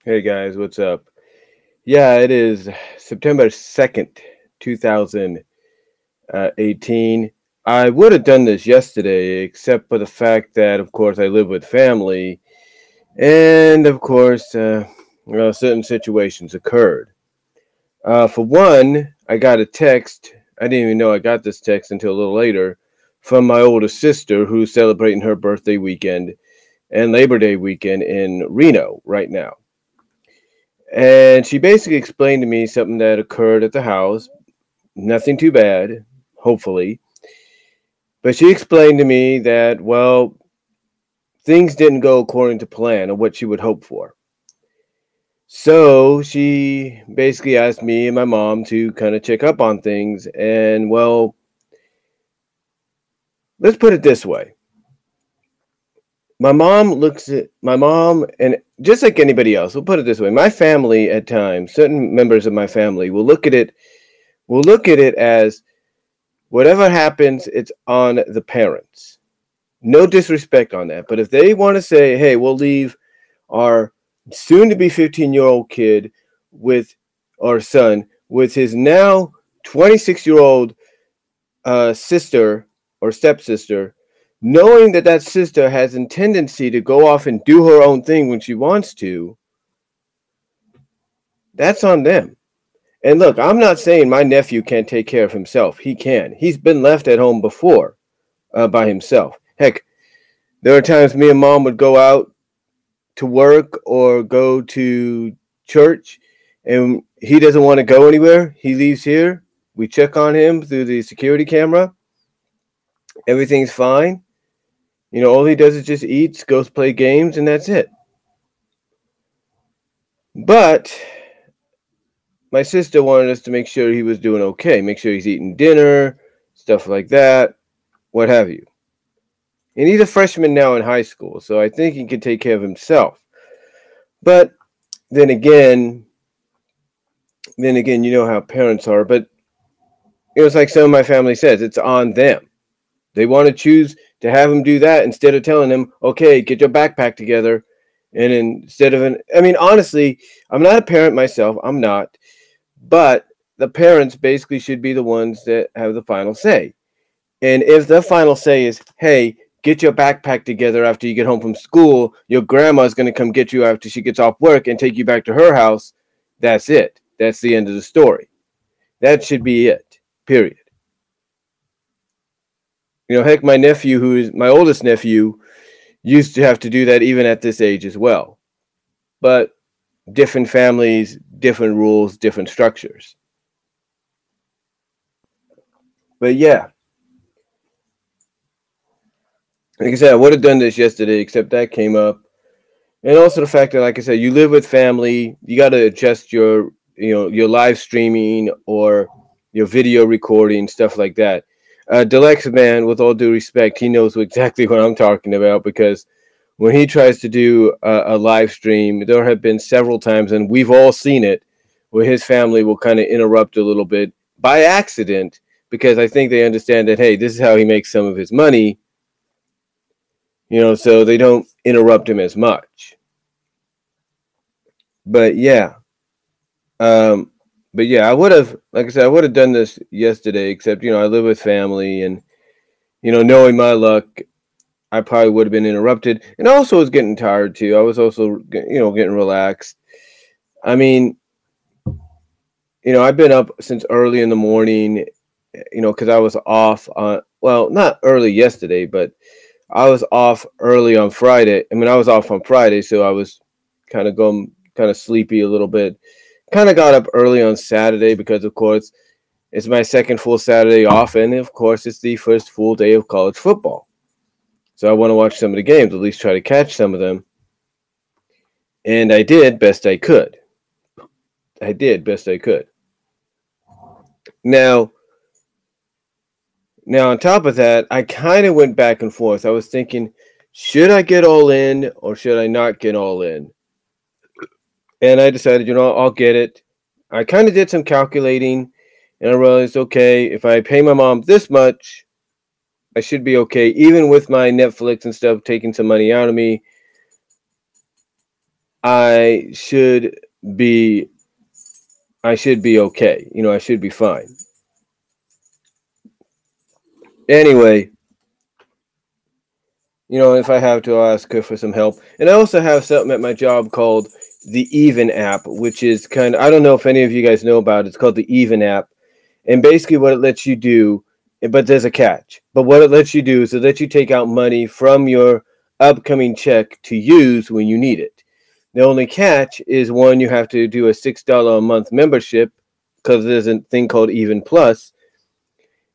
Hey guys, what's up? Yeah, it is September 2nd, 2018. I would have done this yesterday, except for the fact that, of course, I live with family, and of course, certain situations occurred. For one, I got a text. I didn't even know I got this text until a little later from my older sister who's celebrating her birthday weekend and Labor Day weekend in Reno right now. And she basically explained to me something that occurred at the house. Nothing too bad, hopefully. But she explained to me that, well, things didn't go according to plan or what she would hope for. So she basically asked me and my mom to kind of check up on things. And, well, let's put it this way. My mom, and just like anybody else, we'll put it this way. My family, at times, certain members of my family will look at it as whatever happens, it's on the parents. No disrespect on that. But if they want to say, hey, we'll leave our soon to be 15-year-old kid with our son with his now 26-year-old sister or stepsister, knowing that that sister has a tendency to go off and do her own thing when she wants to, that's on them. And look, I'm not saying my nephew can't take care of himself. He can. He's been left at home before by himself. Heck, there are times me and mom would go out to work or go to church, and he doesn't want to go anywhere. He leaves here. We check on him through the security camera. Everything's fine. You know, all he does is just eats, goes play games, and that's it. But my sister wanted us to make sure he was doing okay, make sure he's eating dinner, stuff like that, what have you. And he's a freshman now in high school, so I think he can take care of himself. But then again, you know how parents are. But it was like some of my family says, it's on them. They want to choose to have him do that instead of telling him, okay, get your backpack together. And instead of honestly, I'm not a parent myself. I'm not. But the parents basically should be the ones that have the final say. And if the final say is, hey, get your backpack together after you get home from school, your grandma's going to come get you after she gets off work and take you back to her house, that's it. That's the end of the story. That should be it, period. You know, heck, my nephew, who is my oldest nephew, used to have to do that even at this age as well. But different families, different rules, different structures. But yeah, like I said, I would have done this yesterday, except that came up. And also the fact that, like I said, you live with family, you got to adjust your live streaming or your video recording, stuff like that. Deluxe man, with all due respect, he knows exactly what I'm talking about, because when he tries to do a live stream, there have been several times, and we've all seen it, where his family will kind of interrupt a little bit by accident, because I think they understand that, hey, this is how he makes some of his money, so they don't interrupt him as much. But yeah, um, I would have, like I said, I would have done this yesterday, except, I live with family, and, knowing my luck, I probably would have been interrupted. And also was getting tired too. I was also, getting relaxed. I mean, I've been up since early in the morning, because I was off on, well, not early yesterday, but I was off early on Friday. I mean, I was off on Friday, so I was kind of sleepy a little bit. Kind of got up early on Saturday because, of course, it's my second full Saturday off, and of course, it's the first full day of college football. So I want to watch some of the games, at least try to catch some of them. And I did best I could. Now, on top of that, I kind of went back and forth. I was thinking, should I get all in or should I not get all in? And I decided, I'll get it. I kind of did some calculating, and I realized, okay, if I pay my mom this much, I should be okay, even with my Netflix and stuff taking some money out of me. I should be okay. I should be fine. Anyway, if I have to ask her for some help. And I also have something at my job called the Even app, which is I don't know if any of you guys know about it. It's called the Even app. And basically what it lets you do, but there's a catch. But what it lets you do is it lets you take out money from your upcoming check to use when you need it. The only catch is one, you have to do a $6 a month membership because there's a thing called Even Plus.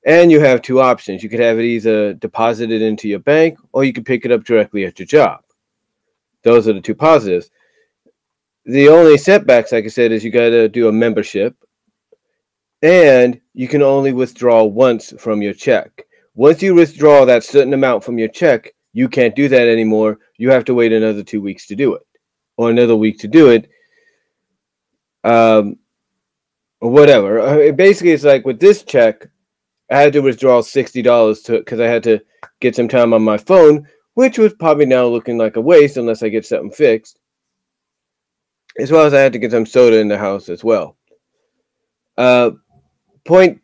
And you have two options. You could have it either deposited into your bank or you could pick it up directly at your job. Those are the two positives. The only setbacks, like I said, is you got to do a membership and you can only withdraw once from your check. Once you withdraw that certain amount from your check, you can't do that anymore. You have to wait another 2 weeks to do it or another week to do it. Or whatever. Basically, it's like with this check, I had to withdraw $60 because I had to get some time on my phone, which was probably now looking like a waste unless I get something fixed. As well as I had to get some soda in the house as well. Point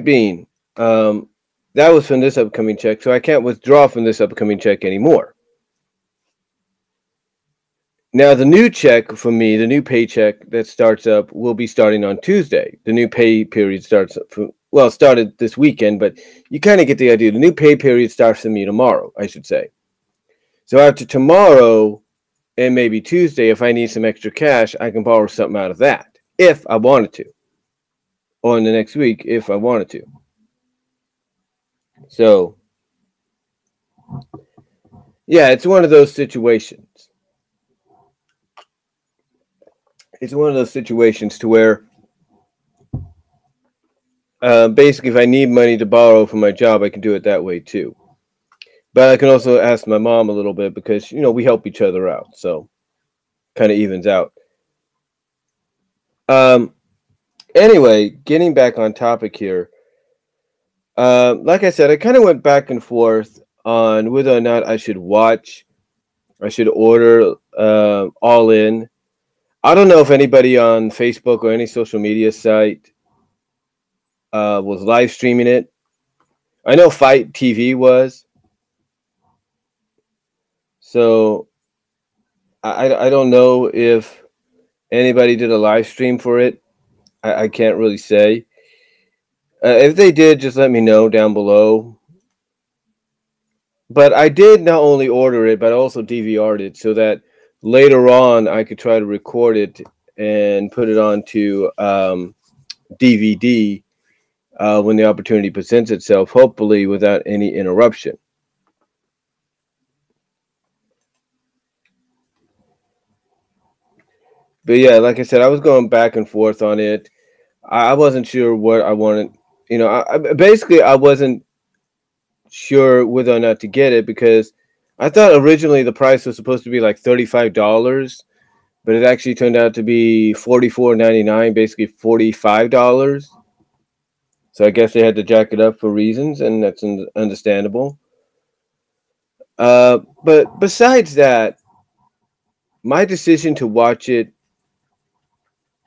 being, that was from this upcoming check, so I can't withdraw from this upcoming check anymore. Now, the new check for me, the new paycheck that starts up, will be starting on Tuesday. The new pay period starts up started this weekend, but you kind of get the idea. The new pay period starts for me tomorrow, I should say. So after tomorrow and maybe Tuesday, if I need some extra cash, I can borrow something out of that if I wanted to. Or in the next week if I wanted to. So, yeah, it's one of those situations. It's one of those situations to where basically if I need money to borrow from my job, I can do it that way too. But I can also ask my mom a little bit because, we help each other out. So, kind of evens out. Anyway, getting back on topic here. Like I said, I kind of went back and forth on whether or not I should order All In. I don't know if anybody on Facebook or any social media site was live streaming it. I know Fight TV was. So I don't know if anybody did a live stream for it. I can't really say. If they did, just let me know down below. But I did not only order it, but also DVR'd it so that later on I could try to record it and put it onto DVD when the opportunity presents itself, hopefully without any interruption. But yeah, like I said, I was going back and forth on it. I wasn't sure what I wanted. I wasn't sure whether or not to get it because I thought originally the price was supposed to be like $35, but it actually turned out to be $44.99, basically $45. So I guess they had to jack it up for reasons, and that's understandable. But besides that, my decision to watch it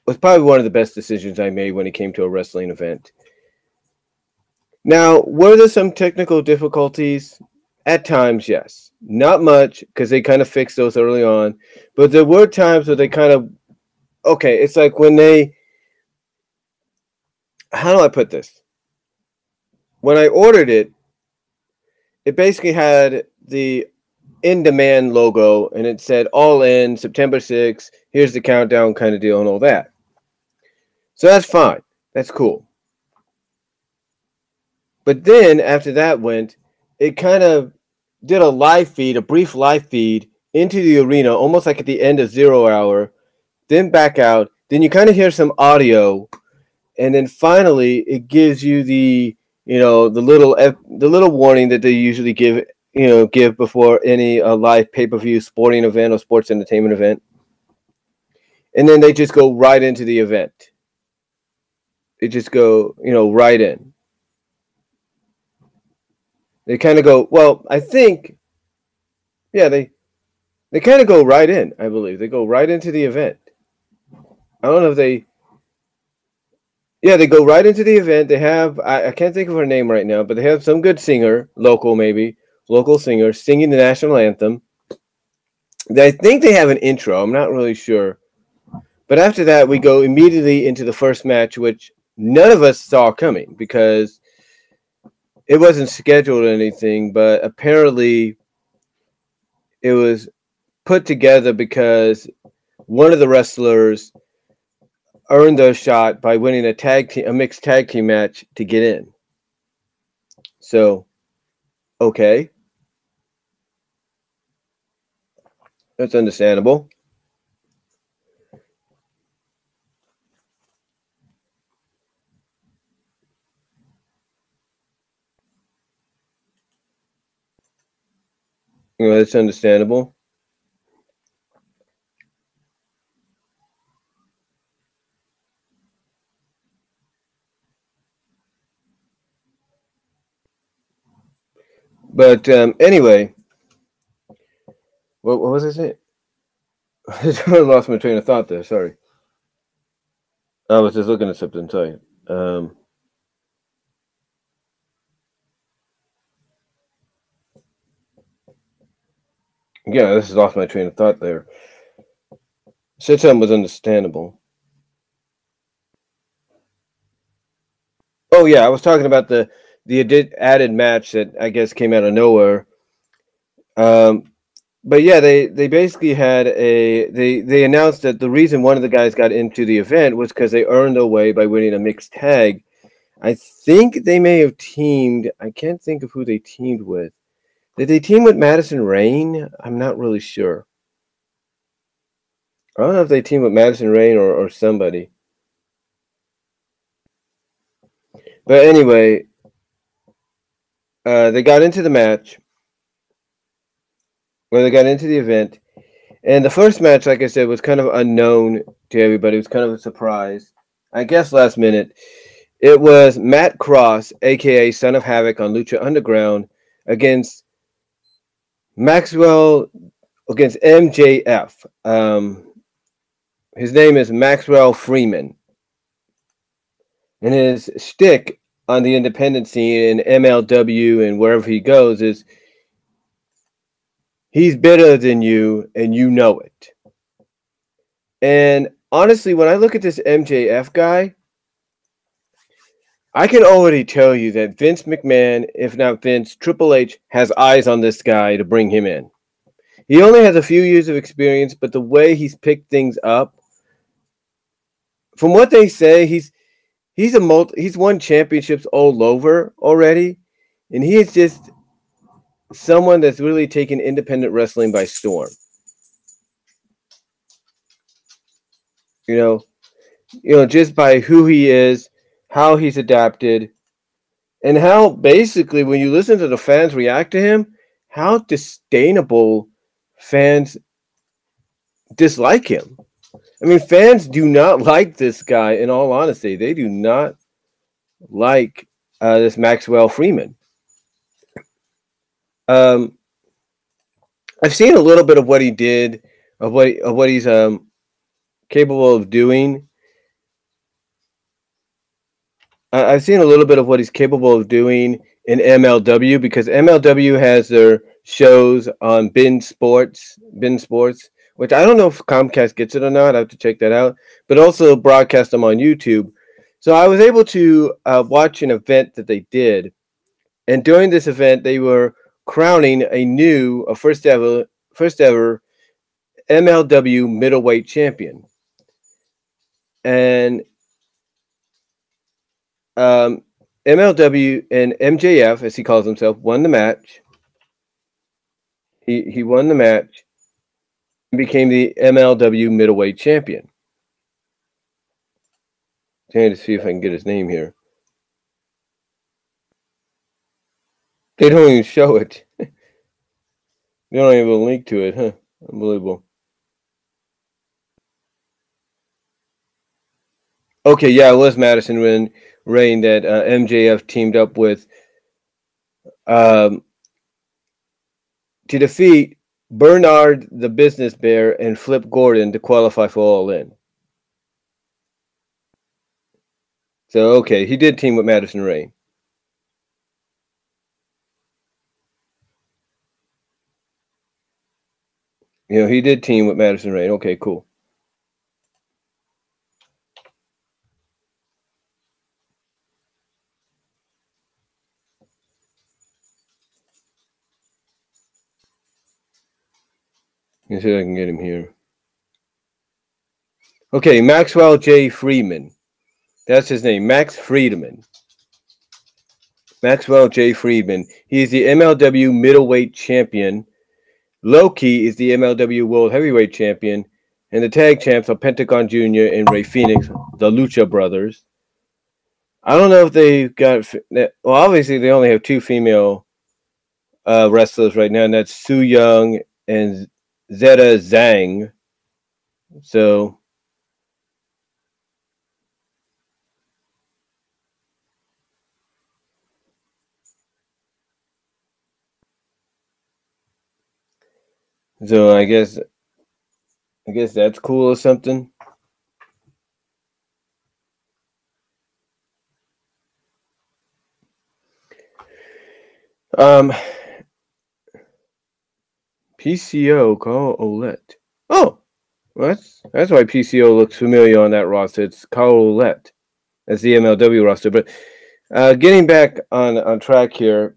was probably one of the best decisions I made when it came to a wrestling event. Now, were there some technical difficulties? At times, yes. Not much, because they kind of fixed those early on. But there were times where they kind of, okay, it's like when how do I put this? When I ordered it, it basically had the in demand logo and it said all in September 6th. Here's the countdown kind of deal and all that. So that's fine. That's cool. But then after that it kind of did a brief live feed into the arena, almost like at the end of 0 hour, then back out. Then you kind of hear some audio, and then finally it gives you the little warning that they usually give before any live pay-per-view sporting event or sports entertainment event. And then they just go right into the event. They just go, right in. They kind of go, well, I think, yeah, They kind of go right in, I believe. They go right into the event. I don't know if they. Yeah, they go right into the event. They have, I can't think of her name right now, but they have some good singer, local maybe, local singer, singing the national anthem. I think they have an intro. I'm not really sure. But after that, we go immediately into the first match, which none of us saw coming because it wasn't scheduled or anything, but apparently it was put together because one of the wrestlers earned their shot by winning a mixed tag team match to get in. So, okay, that's understandable. That's understandable. But anyway, what was I saying? I lost my train of thought there. Sorry. I was just looking at something. Sorry. Um, yeah, this is lost my train of thought there. Said something was understandable. Oh yeah, I was talking about the added match that I guess came out of nowhere. Um, but yeah, they basically had they announced that the reason one of the guys got into the event was because they earned their way by winning a mixed tag. I think they may have teamed. I can't think of who they teamed with. Did they team with Madison Rain? I'm not really sure. I don't know if they teamed with Madison Rain or somebody. But anyway, they got into the match. Well, they got into the event. And the first match, like I said, was kind of unknown to everybody. It was kind of a surprise. I guess last minute. It was Matt Cross, aka Son of Havoc on Lucha Underground, against Maxwell, against MJF. His name is Maxwell Freeman. And his shtick on the independent scene in MLW and wherever he goes is he's better than you and you know it. And honestly, when I look at this MJF guy, I can already tell you that Vince McMahon, if not Vince, Triple H has eyes on this guy to bring him in. He only has a few years of experience, but the way he's picked things up, from what they say, he's won championships all over already, and he is just someone that's really taken independent wrestling by storm. You know, just by who he is, how he's adapted, and how basically when you listen to the fans react to him, how disdainable fans dislike him. I mean, fans do not like this guy. In all honesty, they do not like this Maxwell Freeman. Um, I've seen a little bit of what he did, of what he's capable of doing. I've seen a little bit of what he's capable of doing in MLW because MLW has their shows on Bin Sports, which I don't know if Comcast gets it or not. I have to check that out. But also broadcast them on YouTube. So I was able to watch an event that they did, and during this event, they were crowning a first ever MLW middleweight champion, and um, MLW and MJF, as he calls himself, won the match. He won the match and became the MLW middleweight champion. Trying to see if I can get his name here. They don't even show it. They don't even have a link to it, huh? Unbelievable. Okay, yeah, it was Madison Rain that MJF teamed up with to defeat Bernard the Business Bear, and Flip Gordon to qualify for All In. So, okay, he did team with Madison Rayne. He did team with Madison Rayne. Okay, cool. Let me see if I can get him here. Okay, Maxwell J. Friedman. That's his name, Max Friedman. Maxwell J. Friedman. He is the MLW middleweight champion. Loki is the MLW World Heavyweight Champion, and the tag champs are Pentagon Jr. and Ray Phoenix, the Lucha Brothers. I don't know if they've got. Well, obviously they only have two female wrestlers right now, and that's Su Young and Zeta Zhang. So I guess that's cool or something. Um, PCO Carl Ouellette. Oh, well, that's why PCO looks familiar on that roster. It's Carl Ouellette. That's the MLW roster. But getting back on track here,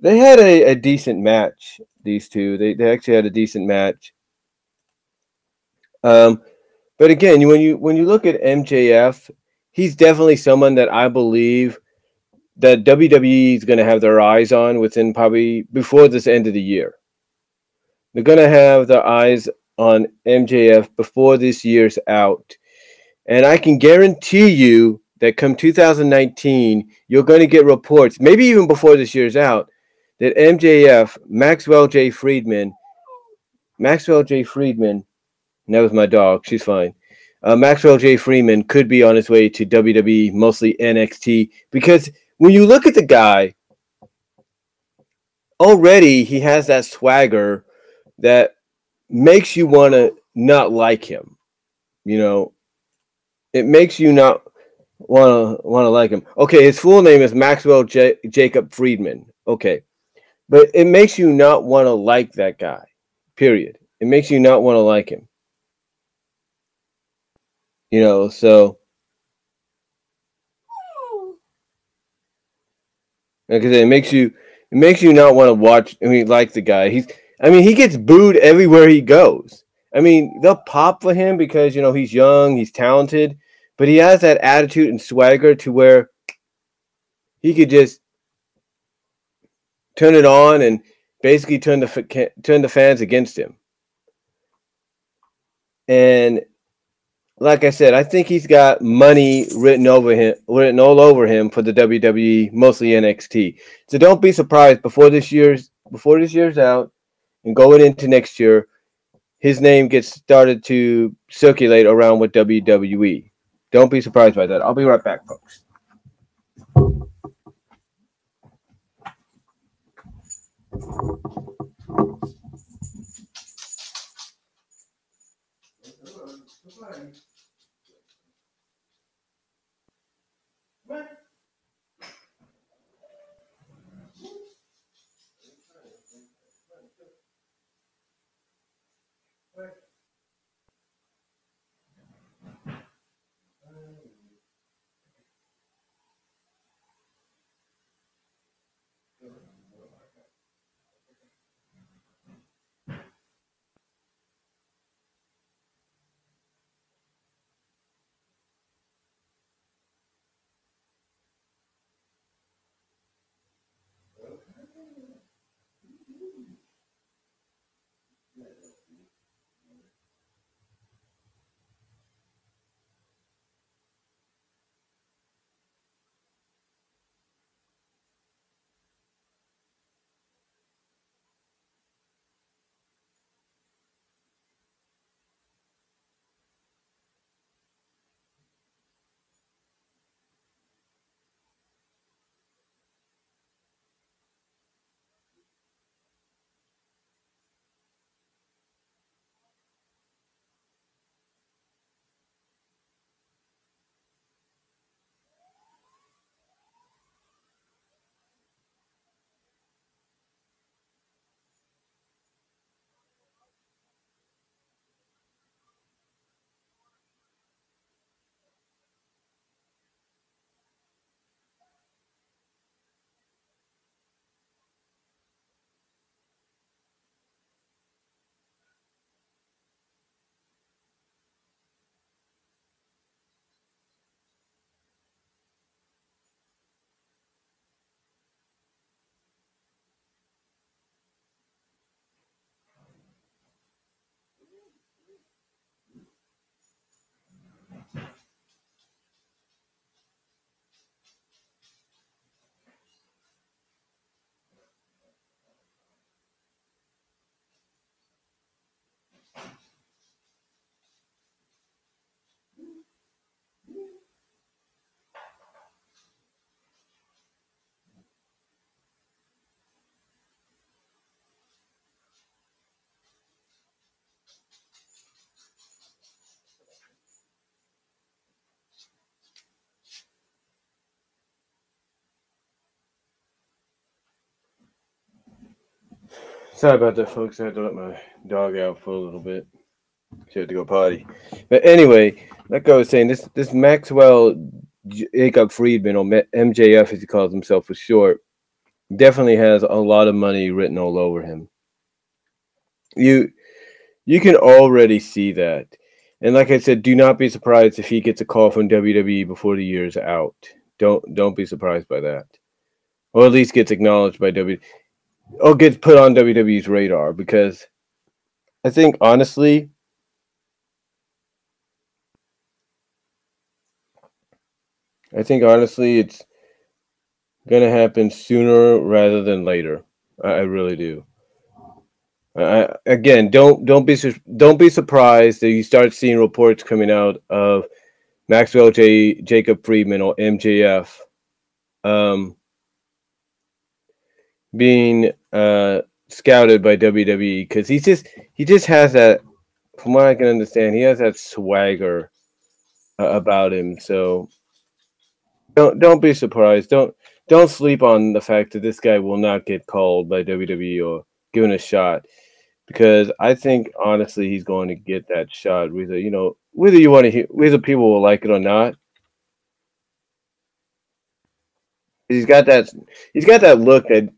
they had a decent match. These two, they actually had a decent match. But again, when you look at MJF, he's definitely someone that I believe that WWE is going to have their eyes on within probably before this end of the year. They're going to have their eyes on MJF before this year's out. And I can guarantee you that come 2019, you're going to get reports, maybe even before this year's out, that MJF, Maxwell J. Friedman, and that was my dog, she's fine. Maxwell J. Friedman could be on his way to WWE, mostly NXT, because when you look at the guy, already he has that swagger that makes you want to not like him. It makes you not want to like him. Okay, his full name is Maxwell Jacob Friedman. Okay, but it makes you not want to like that guy. Period. It makes you not want to like him. So like I said, it makes you not want to watch. I mean, like the guy. He gets booed everywhere he goes. I mean, they'll pop for him because he's young, he's talented, but he has that attitude and swagger to where he could just turn it on and basically turn the fans against him. And like I said, I think he's got money written all over him for the WWE, mostly NXT. So don't be surprised before this year's out and going into next year, his name gets started to circulate around with WWE. Don't be surprised by that. I'll be right back, folks. Sorry about that, folks. I had to let my dog out for a little bit. She had to go potty. But anyway, like I was saying, this Maxwell Jacob Friedman, or MJF as he calls himself for short, definitely has a lot of money written all over him. You you can already see that. And like I said, do not be surprised if he gets a call from WWE before the year is out. Don't be surprised by that. Or at least gets acknowledged by WWE, or gets put on WWE's radar, because I think honestly it's gonna happen sooner rather than later. I really do. Again, don't be surprised that you start seeing reports coming out of Jacob Friedman, or MJF, um, being scouted by WWE, because he just has that. From what I can understand, he has that swagger about him. So don't be surprised. Don't sleep on the fact that this guy will not get called by WWE or given a shot, because I think honestly he's going to get that shot, whether you want to hear, whether people will like it or not. He's got that he's got that look that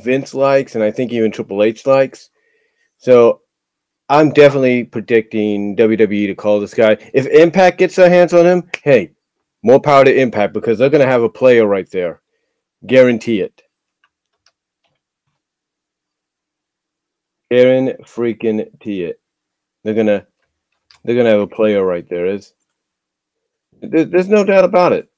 Vince likes, and I think even Triple H likes. So I'm definitely predicting WWE to call this guy. If Impact gets their hands on him, hey, more power to Impact, because they're going to have a player right there. Guarantee it. Freaking it. They're gonna have a player right there. There's no doubt about it.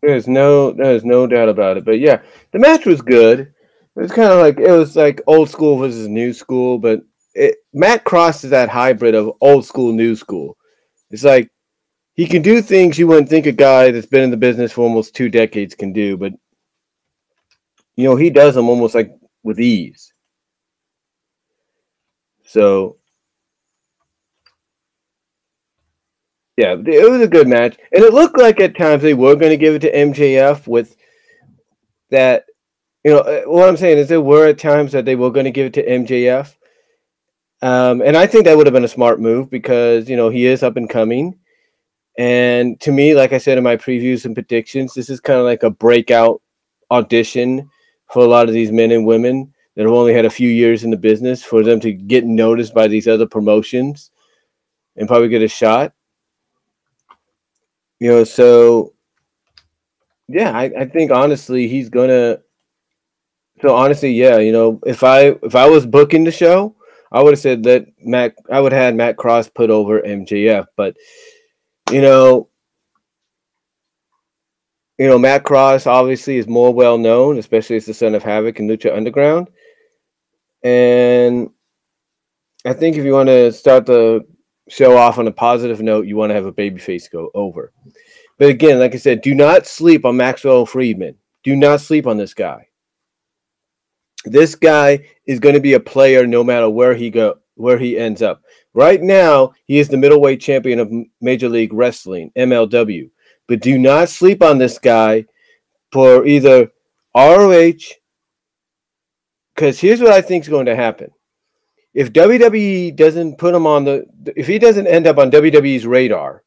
There's no doubt about it. But yeah, the match was good. It was like old school versus new school, but Matt Cross is that hybrid of old school, new school. It's like he can do things you wouldn't think a guy that's been in the business for almost 2 decades can do, but he does them almost like with ease. So yeah, it was a good match, and it looked like at times they were going to give it to MJF with that. What I'm saying is there were at times that they were going to give it to MJF, and I think that would have been a smart move, because he is up and coming, and to me, like I said in my previews and predictions, this is kind of like a breakout audition for a lot of these men and women that have only had a few years in the business, for them to get noticed by these other promotions and probably get a shot. So yeah, I think honestly he's gonna. So honestly, yeah, if I was booking the show, I would have said that I would have had Matt Cross put over MJF, but you know, Matt Cross obviously is more well known, especially as the son of Havoc and Lucha Underground, and I think if you want to start the show off on a positive note, you want to have a babyface go over. But again, like I said, do not sleep on Maxwell Friedman. Do not sleep on this guy. This guy is going to be a player no matter where he ends up. Right now, he is the middleweight champion of Major League Wrestling, MLW. But do not sleep on this guy for either ROH, because here's what I think is going to happen. If WWE doesn't put him on if he doesn't end up on WWE's radar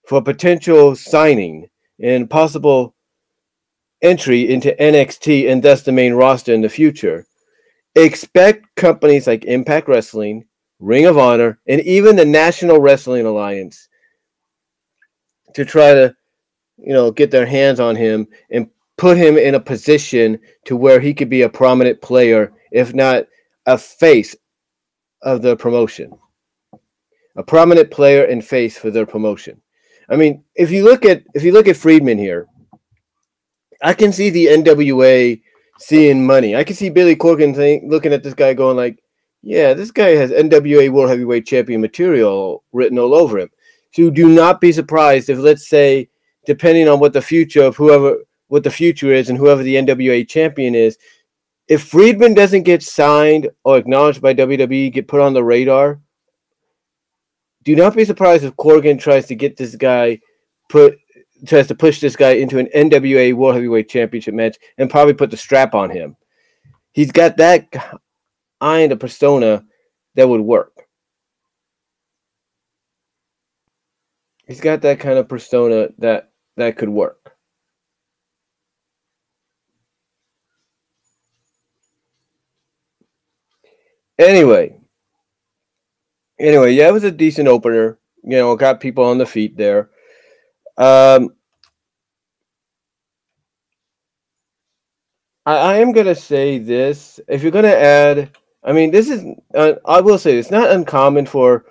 for potential signing and possible entry into NXT and thus the main roster in the future, expect companies like Impact Wrestling, Ring of Honor, and even the National Wrestling Alliance to try to, get their hands on him and put him in a position to where he could be a prominent player, if not a face of the promotion. A prominent player and face for their promotion. I mean, if you look at Friedman here, I can see the NWA seeing money. I can see Billy Corgan looking at this guy going like, yeah, this guy has NWA World Heavyweight Champion material written all over him. So do not be surprised if, let's say, depending on what the future is and whoever the NWA champion is, if Friedman doesn't get signed or acknowledged by WWE, get put on the radar, do not be surprised if Corgan tries to get this guy tries to push this guy into an NWA World Heavyweight Championship match and probably put the strap on him. He's got that kind of persona that would work. He's got that kind of persona that could work. Anyway, yeah, it was a decent opener. Got people on the feet there. I am going to say this. If you're going to add, I mean, this is, I will say, it's not uncommon for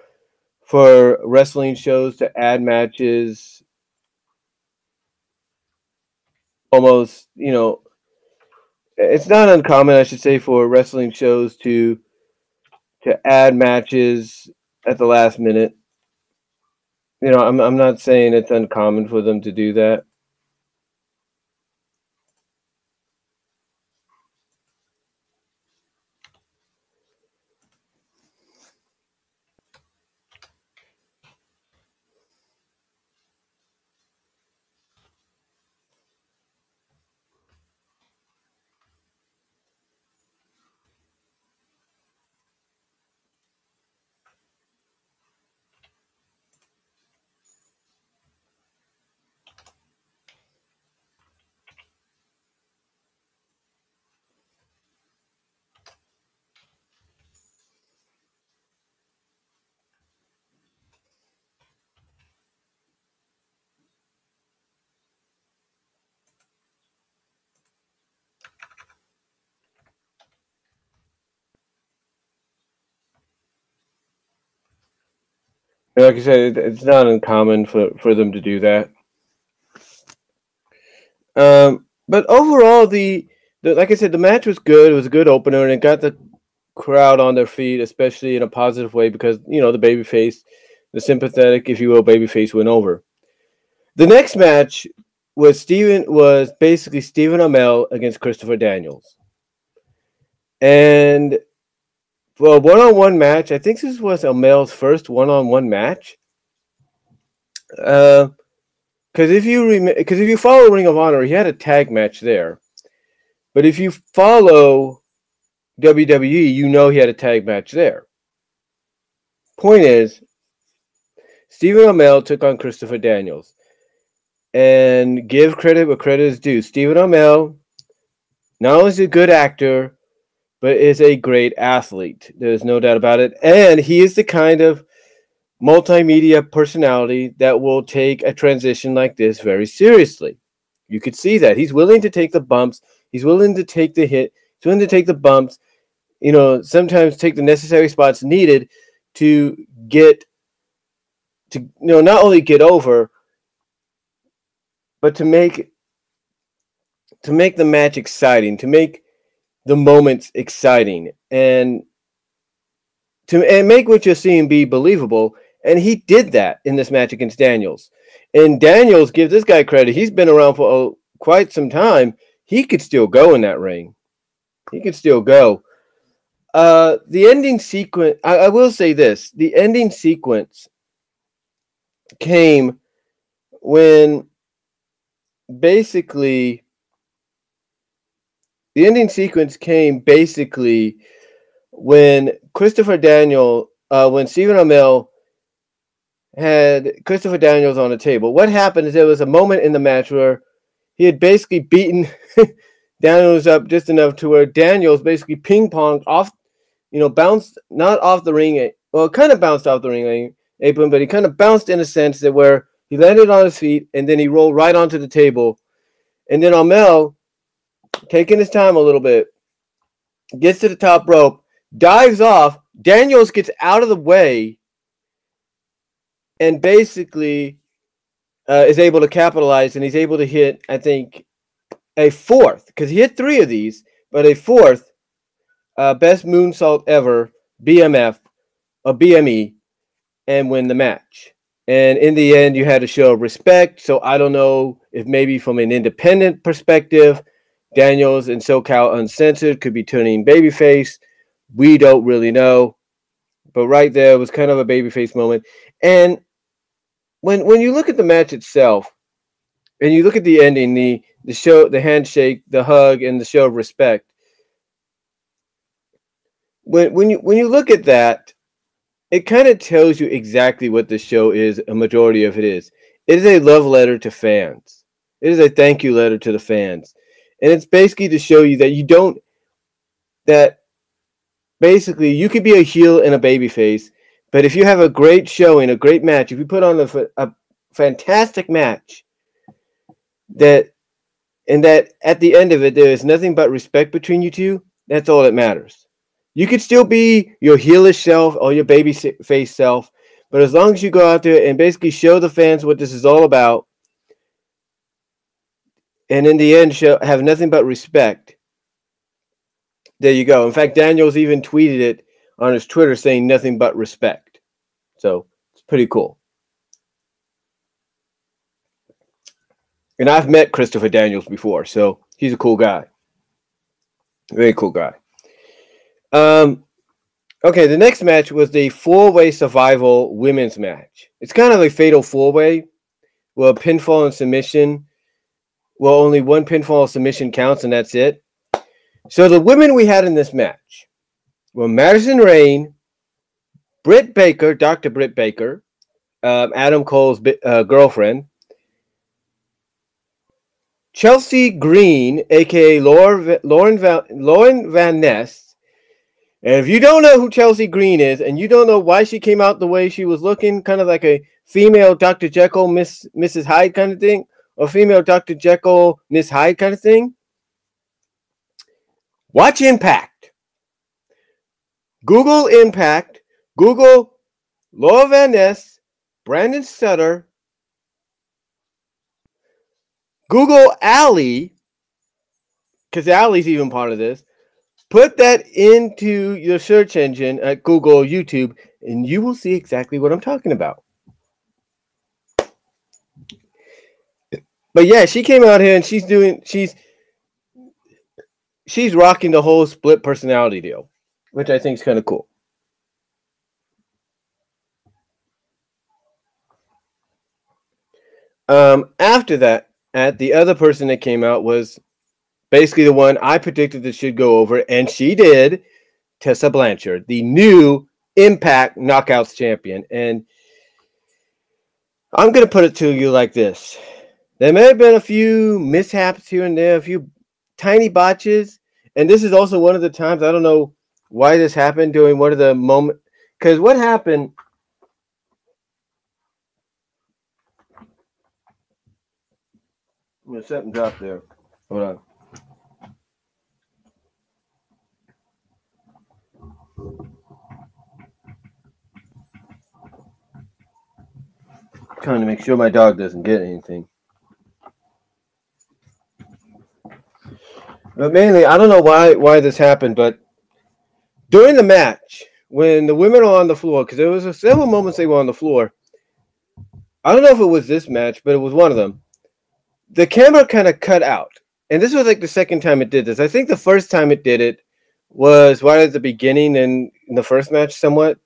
wrestling shows to add matches almost, it's not uncommon, I should say, for wrestling shows to add matches at the last minute. I'm not saying it's uncommon for them to do that. Like I said, it's not uncommon for them to do that. But overall, the like I said, the match was good. It was a good opener, and it got the crowd on their feet, especially in a positive way, because the babyface, the sympathetic, if you will, babyface went over. The next match was basically Stephen Amell against Christopher Daniels, and for a one-on-one match, I think this was Amell's first one-on-one match. Because if you follow Ring of Honor, he had a tag match there. But if you follow WWE, he had a tag match there. Point is, Stephen Amell took on Christopher Daniels. And give credit where credit is due. Stephen Amell not only is a good actor, but is a great athlete. There's no doubt about it. And he is the kind of multimedia personality that will take a transition like this very seriously. You could see that. He's willing to take the bumps. He's willing to take the hit. He's willing to take the bumps. Sometimes take the necessary spots needed to get to, not only get over, but to make the match exciting, to make the moments exciting, and make what you're seeing be believable. And he did that in this match against Daniels. And Daniels, give this guy credit. He's been around for quite some time. He could still go in that ring. He could still go. The ending sequence, I will say this. The ending sequence came when basically when Christopher Daniel, when Stephen Amell had Christopher Daniels on the table. What happened is there was a moment in the match where he had basically beaten Daniels up just enough to where Daniels basically ping-ponged off, bounced, not off the ring, well, kind of bounced off the ring apron, but he kind of bounced in a sense that where he landed on his feet and then he rolled right onto the table. And then Amell, taking his time a little bit, gets to the top rope, dives off, Daniels gets out of the way, and basically is able to capitalize, and he's able to hit, I think, a fourth, because he hit 3 of these, but a fourth best moonsault ever, BMF, or BME, and win the match. And in the end, you had to show respect. So I don't know if maybe from an independent perspective, Daniels and SoCal Uncensored could be turning babyface. We don't really know. But right there was kind of a babyface moment. And when you look at the match itself, and you look at the ending, the show, the handshake, the hug, and the show of respect. When you look at that, it kind of tells you exactly what the show is. A majority of it is. It is a love letter to fans. It is a thank you letter to the fans, and it's basically to show you that you don't that basically you could be a heel and a babyface, but if you have a great showing, a great match, if you put on a fantastic match, that and that at the end of it there is nothing but respect between you two, that's all that matters. You could still be your heelish self or your baby face self, but as long as you go out there and basically show the fans what this is all about, and in the end have nothing but respect, there you go. In fact, Daniels even tweeted it on his Twitter saying nothing but respect. So it's pretty cool. And I've met Christopher Daniels before, so he's a cool guy. Very cool guy. Okay, the next match was the four-way survival women's match. It's kind of a fatal four-way. Well, pinfall and submission. Well, only one pinfall submission counts, and that's it. So the women we had in this match were Madison Rayne, Britt Baker, Dr. Britt Baker, Adam Cole's girlfriend, Chelsea Green, a.k.a. Lauren Van Ness. And if you don't know who Chelsea Green is, and you don't know why she came out the way she was looking, kind of like a female Dr. Jekyll, Mrs. Hyde kind of thing, or female Dr. Jekyll, Miss Hyde kind of thing, watch Impact. Google Impact. Google Laura Van Ness, Brandon Sutter. Google Allie, because Allie's even part of this. Put that into your search engine at Google or YouTube, and you will see exactly what I'm talking about. But yeah, she came out here and she's rocking the whole split personality deal, which I think is kind of cool. After that, the other person that came out was basically the one I predicted that should go over, and she did. Tessa Blanchard, the new Impact Knockouts champion. And I'm going to put it to you like this. There may have been a few mishaps here and there, a few tiny botches. And this is also one of the times, I don't know why this happened during one of the moments. Because what happened... I'm going to set and drop there. Hold on. Trying to make sure my dog doesn't get anything. But mainly, I don't know why this happened, but during the match, when the women are on the floor, because there was several moments they were on the floor. I don't know if it was this match, but it was one of them. The camera kind of cut out. And this was like the second time it did this. I think the first time it did it was right at the beginning in the first match somewhat.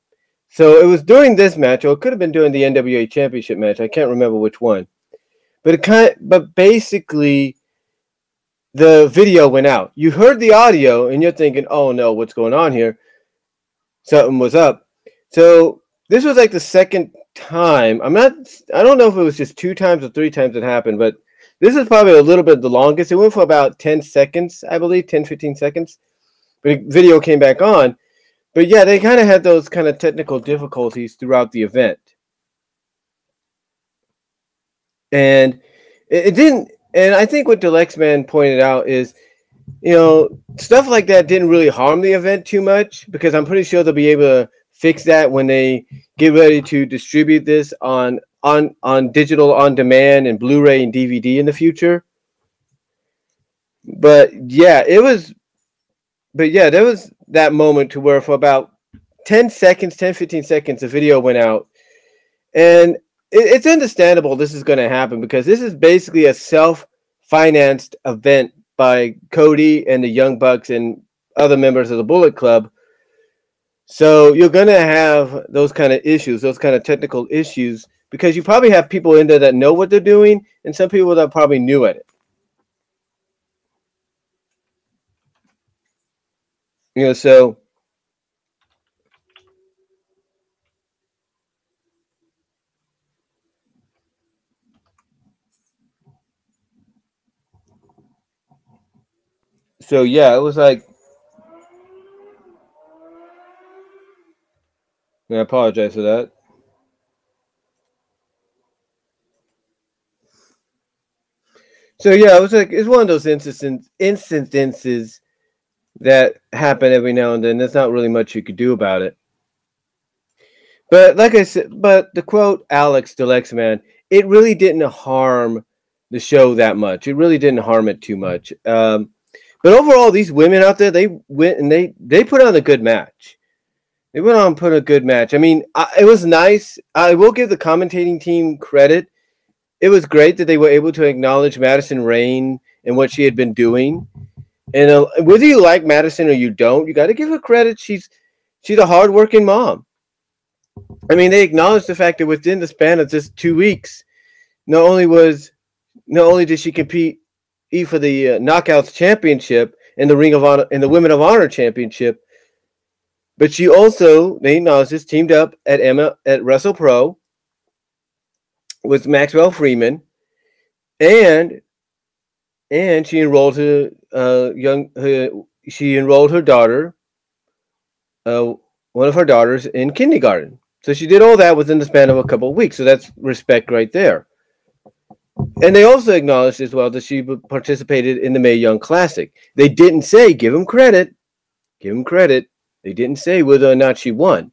So it was during this match, or it could have been during the NWA Championship match. I can't remember which one. But basically, the video went out. You heard the audio, and you're thinking, oh no, what's going on here? Something was up. So this was like the second time. I don't know if it was just 2 times or 3 times it happened, but this is probably a little bit the longest. It went for about 10 seconds, I believe, 10, 15 seconds. But the video came back on. But yeah, they kind of had those kind of technical difficulties throughout the event. And it didn't, and I think what Deluxe Man pointed out is, stuff like that didn't really harm the event too much, because I'm pretty sure they'll be able to fix that when they get ready to distribute this on digital on demand and Blu-ray and DVD in the future. But yeah, there was that moment to where for about 10 seconds, 10, 15 seconds, the video went out. And it's understandable this is going to happen, because this is basically a self-financed event by Cody and the Young Bucks and other members of the Bullet Club. So you're going to have those kind of issues, those kind of technical issues, because you probably have people in there that know what they're doing and some people that are probably new at it. You know, so yeah, it was like, I apologize for that. So yeah, it was like, it's one of those instances that happen every now and then. There's not really much you could do about it. But like I said, but the quote Alex Deluxe Man, it really didn't harm the show that much. It really didn't harm it too much. But overall, these women out there, they went and they put on a good match. They went on and put a good match. I mean, it was nice. I will give the commentating team credit. It was great that they were able to acknowledge Madison Rayne and what she had been doing. And whether you like Madison or you don't, you got to give her credit. She's a hardworking mom. I mean, they acknowledged the fact that within the span of just 2 weeks, not only did she compete for the Knockouts Championship and the Ring of Honor and the Women of Honor Championship, but she also, they acknowledged this, teamed up at Wrestle Pro with Maxwell Freeman, and she enrolled her daughter, one of her daughters, in kindergarten. So she did all that within the span of a couple of weeks. So that's respect right there. And they also acknowledged as well that she participated in the Mae Young Classic. They didn't say, give him credit. Give him credit. They didn't say whether or not she won.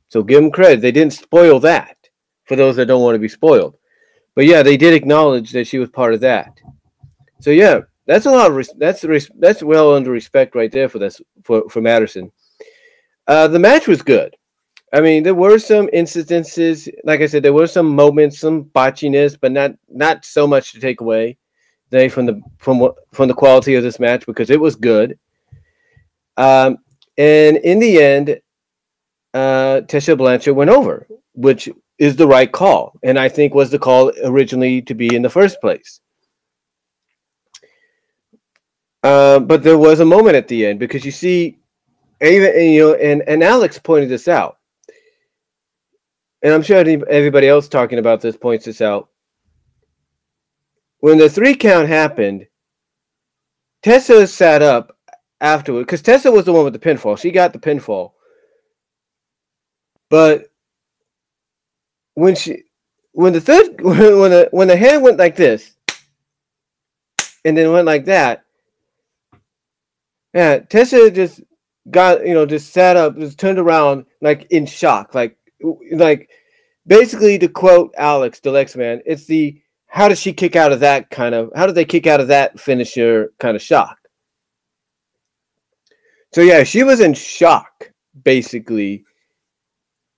So give them credit. They didn't spoil that for those that don't want to be spoiled. But yeah, they did acknowledge that she was part of that. So yeah, that's a lot of that's well under respect right there for Madison. The match was good. I mean, there were some incidences. Like I said, there were some moments, some botchiness, but not so much to take away from the quality of this match because it was good. And in the end, Tessa Blanchard went over, which is the right call, and I think was the call originally to be in the first place. But there was a moment at the end because you see, and Alex pointed this out, and I'm sure everybody else talking about this points this out. When the 3 count happened, Tessa sat up afterward because Tessa was the one with the pinfall. She got the pinfall, but when the hand went like this, and then went like that, yeah, Tessa just just sat up, just turned around like in shock, like basically to quote Alex Deluxe Man, it's the how did they kick out of that finisher kind of shock. So yeah, she was in shock, basically.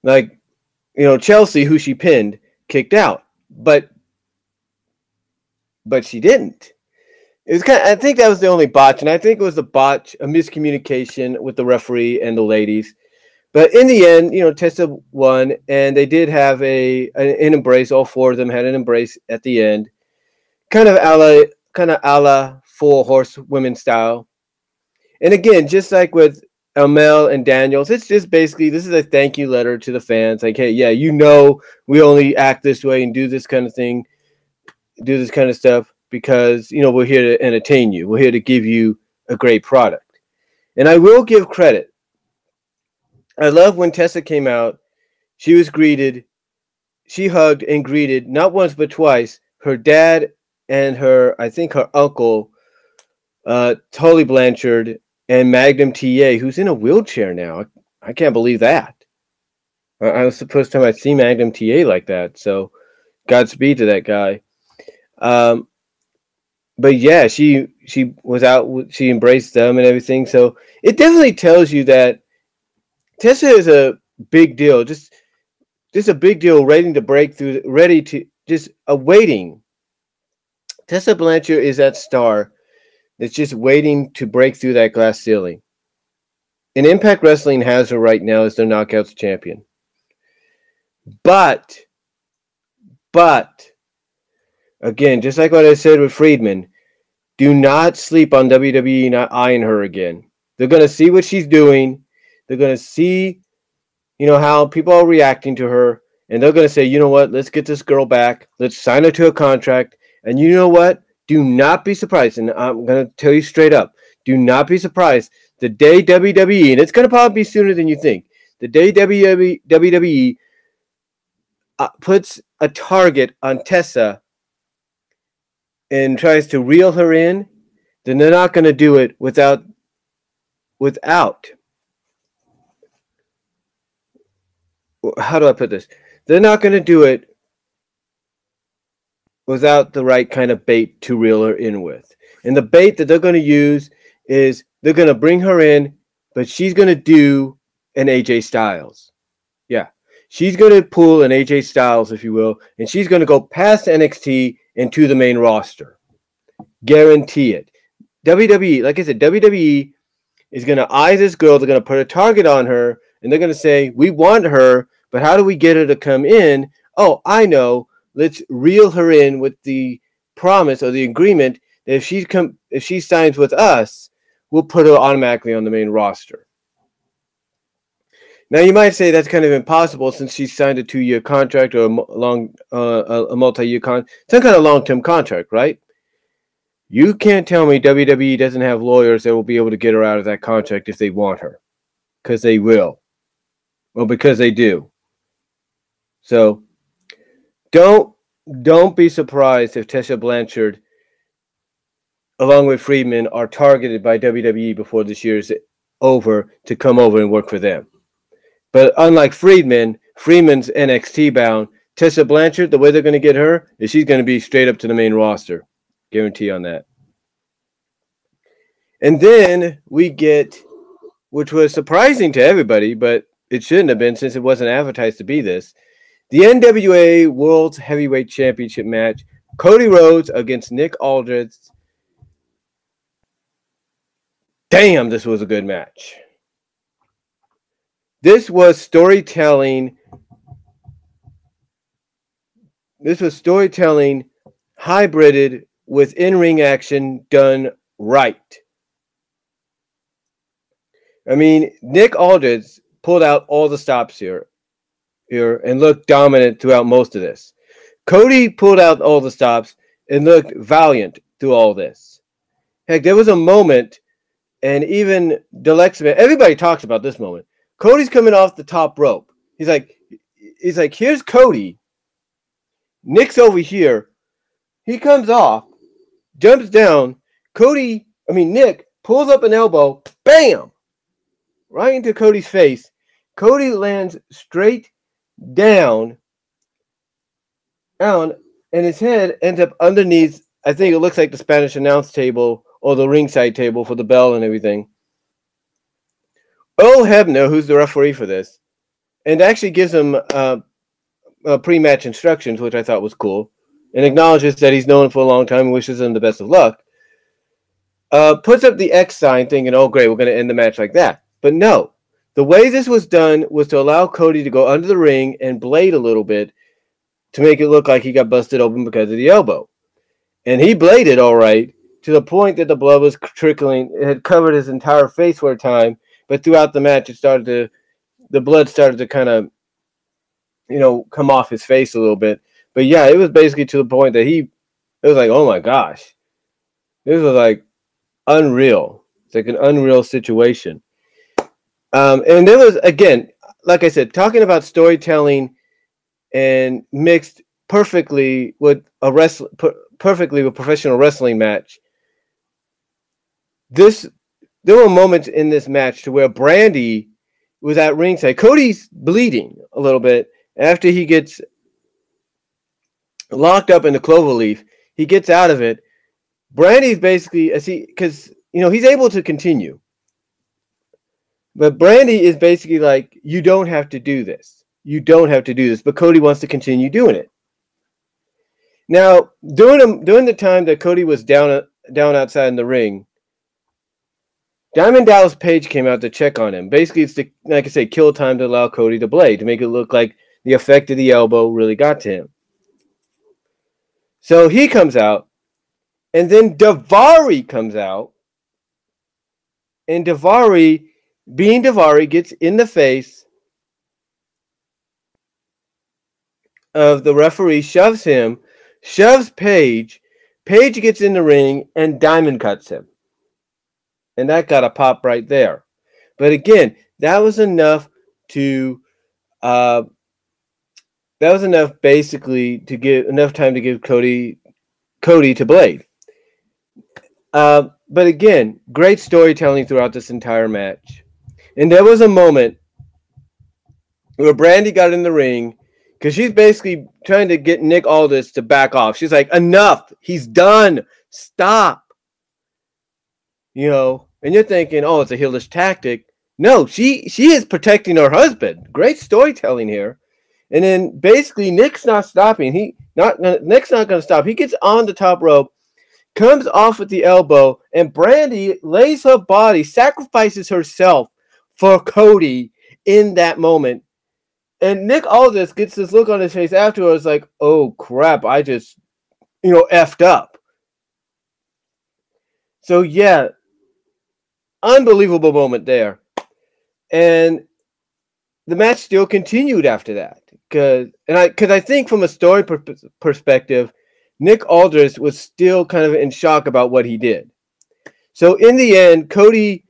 Like, Chelsea, who she pinned, kicked out, but she didn't. It was I think that was the only botch, and I think it was a miscommunication with the referee and the ladies. But in the end, Tessa won, and they did have an embrace. All 4 of them had an embrace at the end, kind of a la 4 horsewomen style. And again, just like with Amell and Daniels, it's just basically, this is a thank you letter to the fans. Like, hey, yeah, we only act this way and do this kind of thing, do this kind of stuff because, we're here to entertain you. We're here to give you a great product. And I will give credit. I love when Tessa came out, she was greeted, she hugged and greeted, not once but twice, her dad and I think her uncle, Tully Blanchard, and Magnum TA, who's in a wheelchair now. I can't believe that. I was the first time I'd seen Magnum TA like that, so Godspeed to that guy. But yeah, she was out, she embraced them and everything, so it definitely tells you that Tessa is a big deal, just a big deal, ready to break through, ready to just awaiting. Tessa Blanchard is that star that's just waiting to break through that glass ceiling. And Impact Wrestling has her right now as their Knockouts champion. But But again, just like what I said with Friedman, do not sleep on WWE not eyeing her again. They're going to see what she's doing. They're going to see, how people are reacting to her. And they're going to say, you know what? Let's get this girl back. Let's sign her to a contract. And you know what? Do not be surprised. And I'm going to tell you straight up. Do not be surprised. The day WWE, and it's going to probably be sooner than you think, the day WWE puts a target on Tessa and tries to reel her in, then they're not going to do it without how do I put this? They're not going to do it without the right kind of bait to reel her in with. And the bait that they're going to use is they're going to bring her in, but she's going to do an AJ Styles. Yeah. She's going to pull an AJ Styles, if you will, and she's going to go past NXT into the main roster. Guarantee it. WWE, like I said, WWE is going to eye this girl. They're going to put a target on her, and they're going to say, we want her, but how do we get her to come in? Oh, I know. Let's reel her in with the promise or the agreement that if she signs with us, we'll put her automatically on the main roster. Now, you might say that's kind of impossible since she signed a 2-year contract or a multi-year contract, some kind of long-term contract, right? You can't tell me WWE doesn't have lawyers that will be able to get her out of that contract if they want her. Because they will. Well, because they do. So, don't be surprised if Tessa Blanchard, along with Friedman, are targeted by WWE before this year is over to come over and work for them. But unlike Friedman's NXT bound. Tessa Blanchard, the way they're going to get her is she's going to be straight up to the main roster. Guarantee on that. And then we get, which was surprising to everybody, but it shouldn't have been since it wasn't advertised to be this, the NWA World Heavyweight Championship match, Cody Rhodes against Nick Aldis. Damn, this was a good match. This was storytelling. This was storytelling hybrided with in-ring action done right. I mean, Nick Aldis pulled out all the stops here and looked dominant throughout most of this. Cody pulled out all the stops and looked valiant through all this. Heck, there was a moment, and even Delexman, everybody talks about this moment. Cody's coming off the top rope. He's like, here's Cody. Nick's over here. He comes off, jumps down. Nick pulls up an elbow. Bam! Right into Cody's face. Cody lands straight down, and his head ends up underneath, I think it looks like the Spanish announce table or the ringside table for the bell and everything. Earl Hebner, who's the referee for this, and actually gives him pre-match instructions, which I thought was cool, and acknowledges that he's known him for a long time and wishes him the best of luck, puts up the X sign thinking, oh, great, we're going to end the match like that. But no. The way this was done was to allow Cody to go under the ring and blade a little bit to make it look like he got busted open because of the elbow. And he bladed all right to the point that the blood was trickling. It had covered his entire face for a time, but throughout the match, the blood started to kind of, come off his face a little bit. But yeah, it was basically to the point that it was like, oh my gosh, this was like unreal. It's like an unreal situation. And there was, again, like I said, talking about storytelling and mixed perfectly with a professional wrestling match. There were moments in this match to where Brandy was at ringside. Cody's bleeding a little bit after he gets locked up in the cloverleaf. He gets out of it. Brandy's basically, because he's able to continue. But Brandy is basically like, you don't have to do this. You don't have to do this. But Cody wants to continue doing it. Now, during the time that Cody was down outside in the ring, Diamond Dallas Page came out to check on him. Basically, it's to, like I say, kill time to allow Cody to blade, to make it look like the effect of the elbow really got to him. So he comes out, and then Daivari comes out, and Daivari, being Daivari, gets in the face of the referee, shoves him, shoves Page. Page gets in the ring, and Diamond cuts him. And that got a pop right there. But again, that was enough to basically to give enough time to give Cody to Blade. But again, great storytelling throughout this entire match. And there was a moment where Brandy got in the ring because she's basically trying to get Nick Aldis to back off. She's like, enough. He's done. Stop. You know, and you're thinking, oh, it's a heelish tactic. No, she is protecting her husband. Great storytelling here. And then basically Nick's not stopping. Nick's not going to stop. He gets on the top rope, comes off with the elbow, and Brandy lays her body, sacrifices herself for Cody in that moment. And Nick Aldis gets this look on his face afterwards like, oh, crap, I just, effed up. So, yeah, unbelievable moment there. And the match still continued after that. Because I think from a story perspective, Nick Aldis was still kind of in shock about what he did. So in the end, Cody,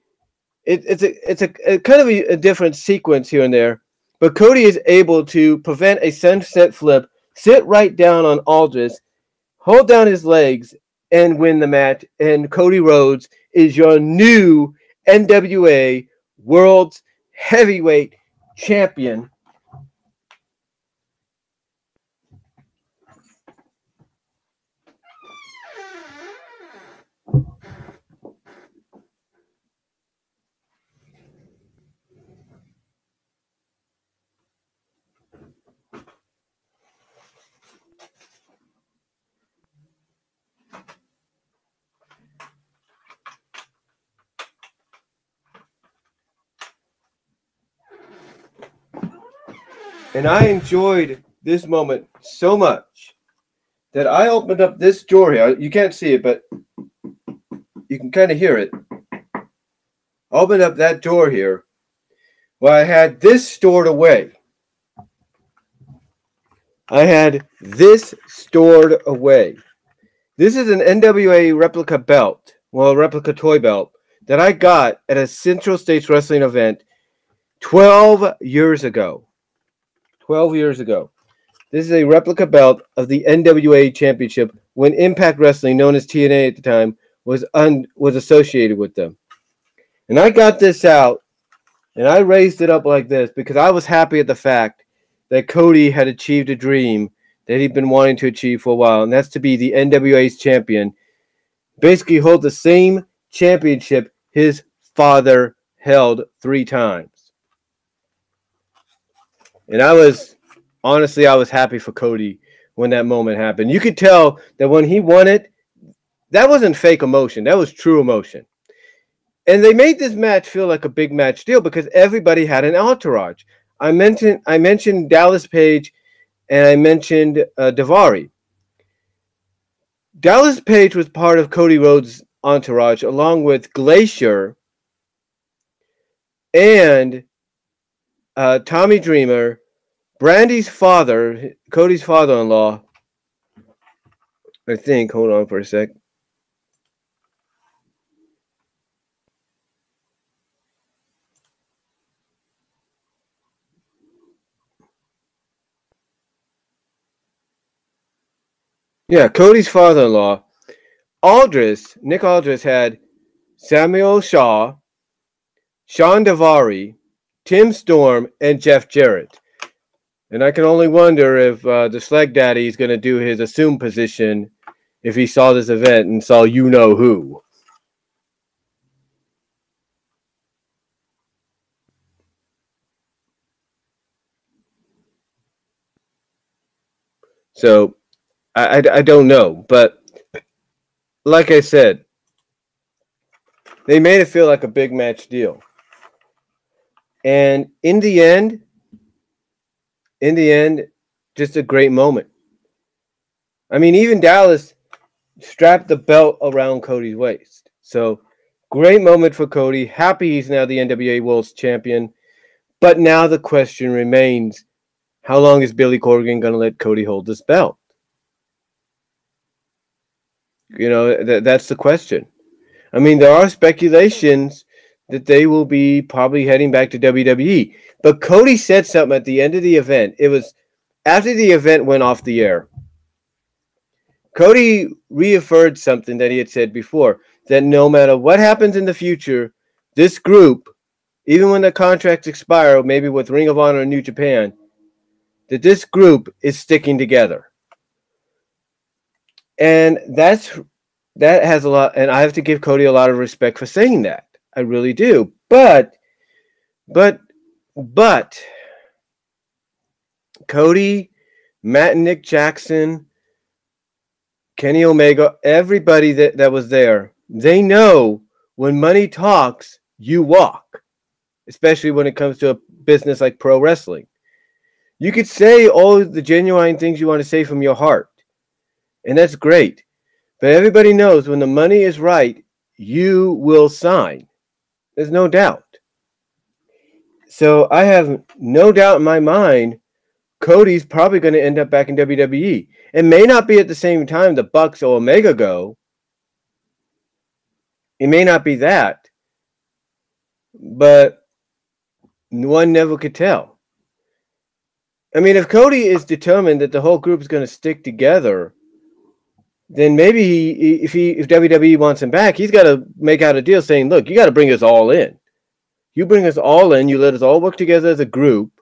it's a kind of a different sequence here and there, but Cody is able to prevent a sunset flip, sit right down on Aldis, hold down his legs, and win the match. And Cody Rhodes is your new NWA World Heavyweight Champion. And I enjoyed this moment so much that I opened up this drawer here. You can't see it, but you can kind of hear it. I opened up that drawer here where I had this stored away. I had this stored away. This is an NWA replica belt, well, a replica toy belt, that I got at a Central States Wrestling event 12 years ago. 12 years ago. This is a replica belt of the NWA Championship when Impact Wrestling, known as TNA at the time, was associated with them. And I got this out, and I raised it up like this because I was happy at the fact that Cody had achieved a dream that he'd been wanting to achieve for a while, and that's to be the NWA's champion. Basically hold the same championship his father held 3 times. And I was happy for Cody when that moment happened. You could tell that when he won it, that wasn't fake emotion. That was true emotion. And they made this match feel like a big match deal because everybody had an entourage. I mentioned Dallas Page, and I mentioned Daivari. Dallas Page was part of Cody Rhodes' entourage, along with Glacier and Tommy Dreamer, Brandy's father, Cody's father-in-law. I think. Hold on for a sec. Yeah, Cody's father-in-law. Nick Aldis had Samuel Shaw, Sean Daivari, Tim Storm, and Jeff Jarrett. And I can only wonder if the Slag Daddy is going to do his assumed position if he saw this event and saw you-know-who. So, I don't know. But, like I said, they made it feel like a big match deal. And in the end, just a great moment. I mean, even Dallas strapped the belt around Cody's waist. So great moment for Cody. Happy he's now the NWA World Champion. But now the question remains, how long is Billy Corgan going to let Cody hold this belt? You know, that's the question. I mean, there are speculations that they will be probably heading back to WWE. But Cody said something at the end of the event. It was after the event went off the air. Cody reaffirmed something that he had said before, that no matter what happens in the future, this group, even when the contracts expire, maybe with Ring of Honor and New Japan, that this group is sticking together. And that has a lot, and I have to give Cody a lot of respect for saying that. I really do. But Cody, Matt and Nick Jackson, Kenny Omega, everybody that was there, they know when money talks, you walk, especially when it comes to a business like pro wrestling. You could say all the genuine things you want to say from your heart, and that's great. But everybody knows when the money is right, you will sign. There's no doubt. So I have no doubt in my mind Cody's probably going to end up back in WWE. It may not be at the same time the Bucks or Omega go. It may not be that. But one never could tell. I mean, if Cody is determined that the whole group is going to stick together, then maybe if WWE wants him back, he's got to make out a deal saying, look, you got to bring us all in. You bring us all in. You let us all work together as a group.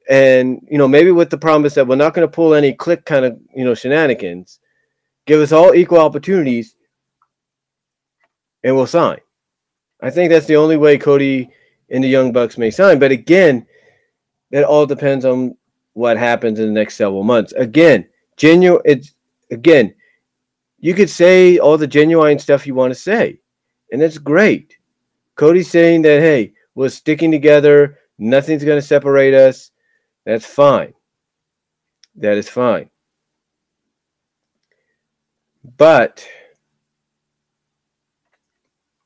And, you know, maybe with the promise that we're not going to pull any click kind of, you know, shenanigans. Give us all equal opportunities and we'll sign. I think that's the only way Cody and the Young Bucks may sign. But again, that all depends on what happens in the next several months. Again, you could say all the genuine stuff you want to say, and that's great. Cody's saying that, hey, we're sticking together. Nothing's going to separate us. That's fine. That is fine. But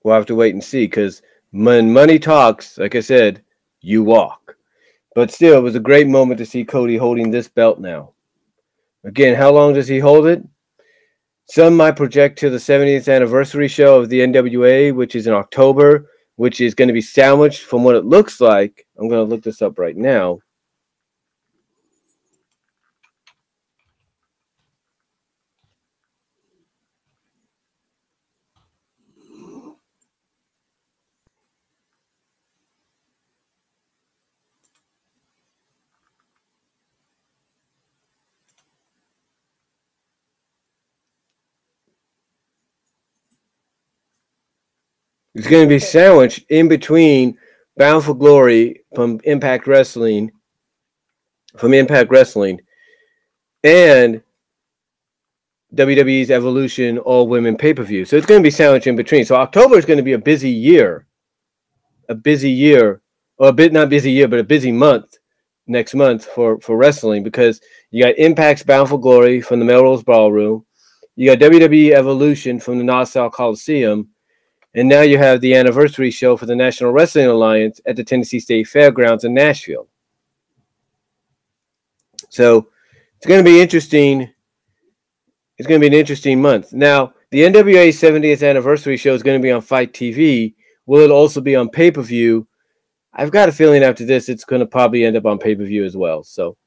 we'll have to wait and see, because when money talks, like I said, you walk. But still, it was a great moment to see Cody holding this belt now. Again, how long does he hold it? Some might project to the 70th anniversary show of the NWA, which is in October, which is going to be sandwiched from what it looks like. I'm going to look this up right now. It's going to be sandwiched in between Bound for Glory from Impact Wrestling, and WWE's Evolution All Women Pay-Per-View. So it's going to be sandwiched in between. So October is going to be a busy year. Or a bit, not busy year, but a busy month next month for wrestling, because you got Impact's Bound for Glory from the Melrose Ballroom. You got WWE Evolution from the Nassau Coliseum. And now you have the anniversary show for the National Wrestling Alliance at the Tennessee State Fairgrounds in Nashville. So it's going to be interesting. It's going to be an interesting month. Now, the NWA 70th anniversary show is going to be on Fight TV. Will it also be on pay-per-view? I've got a feeling after this, it's going to probably end up on pay-per-view as well. So,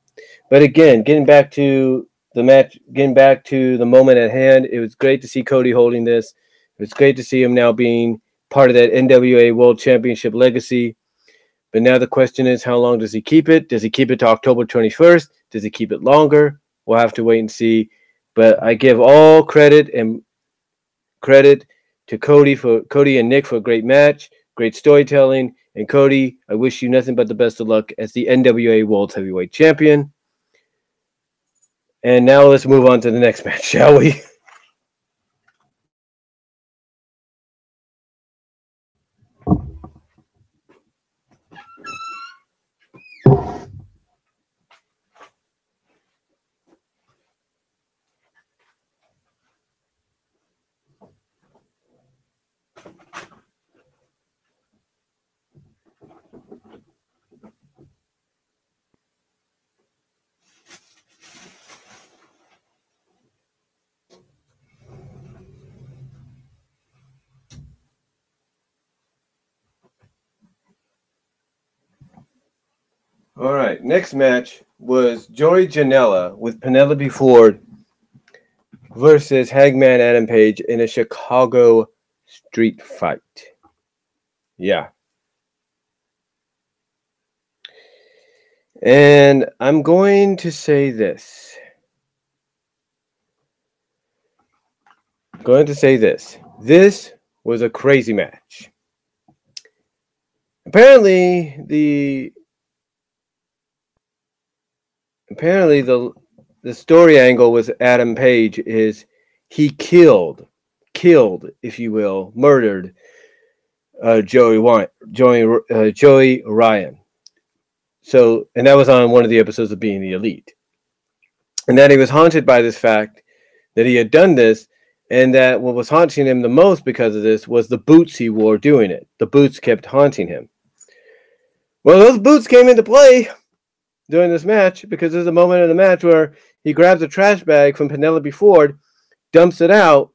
but again, getting back to the match, getting back to the moment at hand, it was great to see Cody holding this. It was great to see him now being part of that NWA World Championship legacy. But now the question is, how long does he keep it? Does he keep it to October 21st? Does he keep it longer? We'll have to wait and see. But I give all credit to Cody and Nick for a great match, great storytelling. And Cody, I wish you nothing but the best of luck as the NWA World Heavyweight Champion. And now let's move on to the next match, shall we? All right, next match was Joey Janela with Penelope Ford versus Hangman Adam Page in a Chicago street fight. Yeah. And I'm going to say this. This was a crazy match. Apparently the story angle with Adam Page is he killed, if you will, murdered Joey Ryan. So, and that was on one of the episodes of Being the Elite. And that he was haunted by this fact that he had done this, and that what was haunting him the most because of this was the boots he wore doing it. The boots kept haunting him. Well, those boots came into play during this match because there's a moment in the match where he grabs a trash bag from Penelope Ford, dumps it out,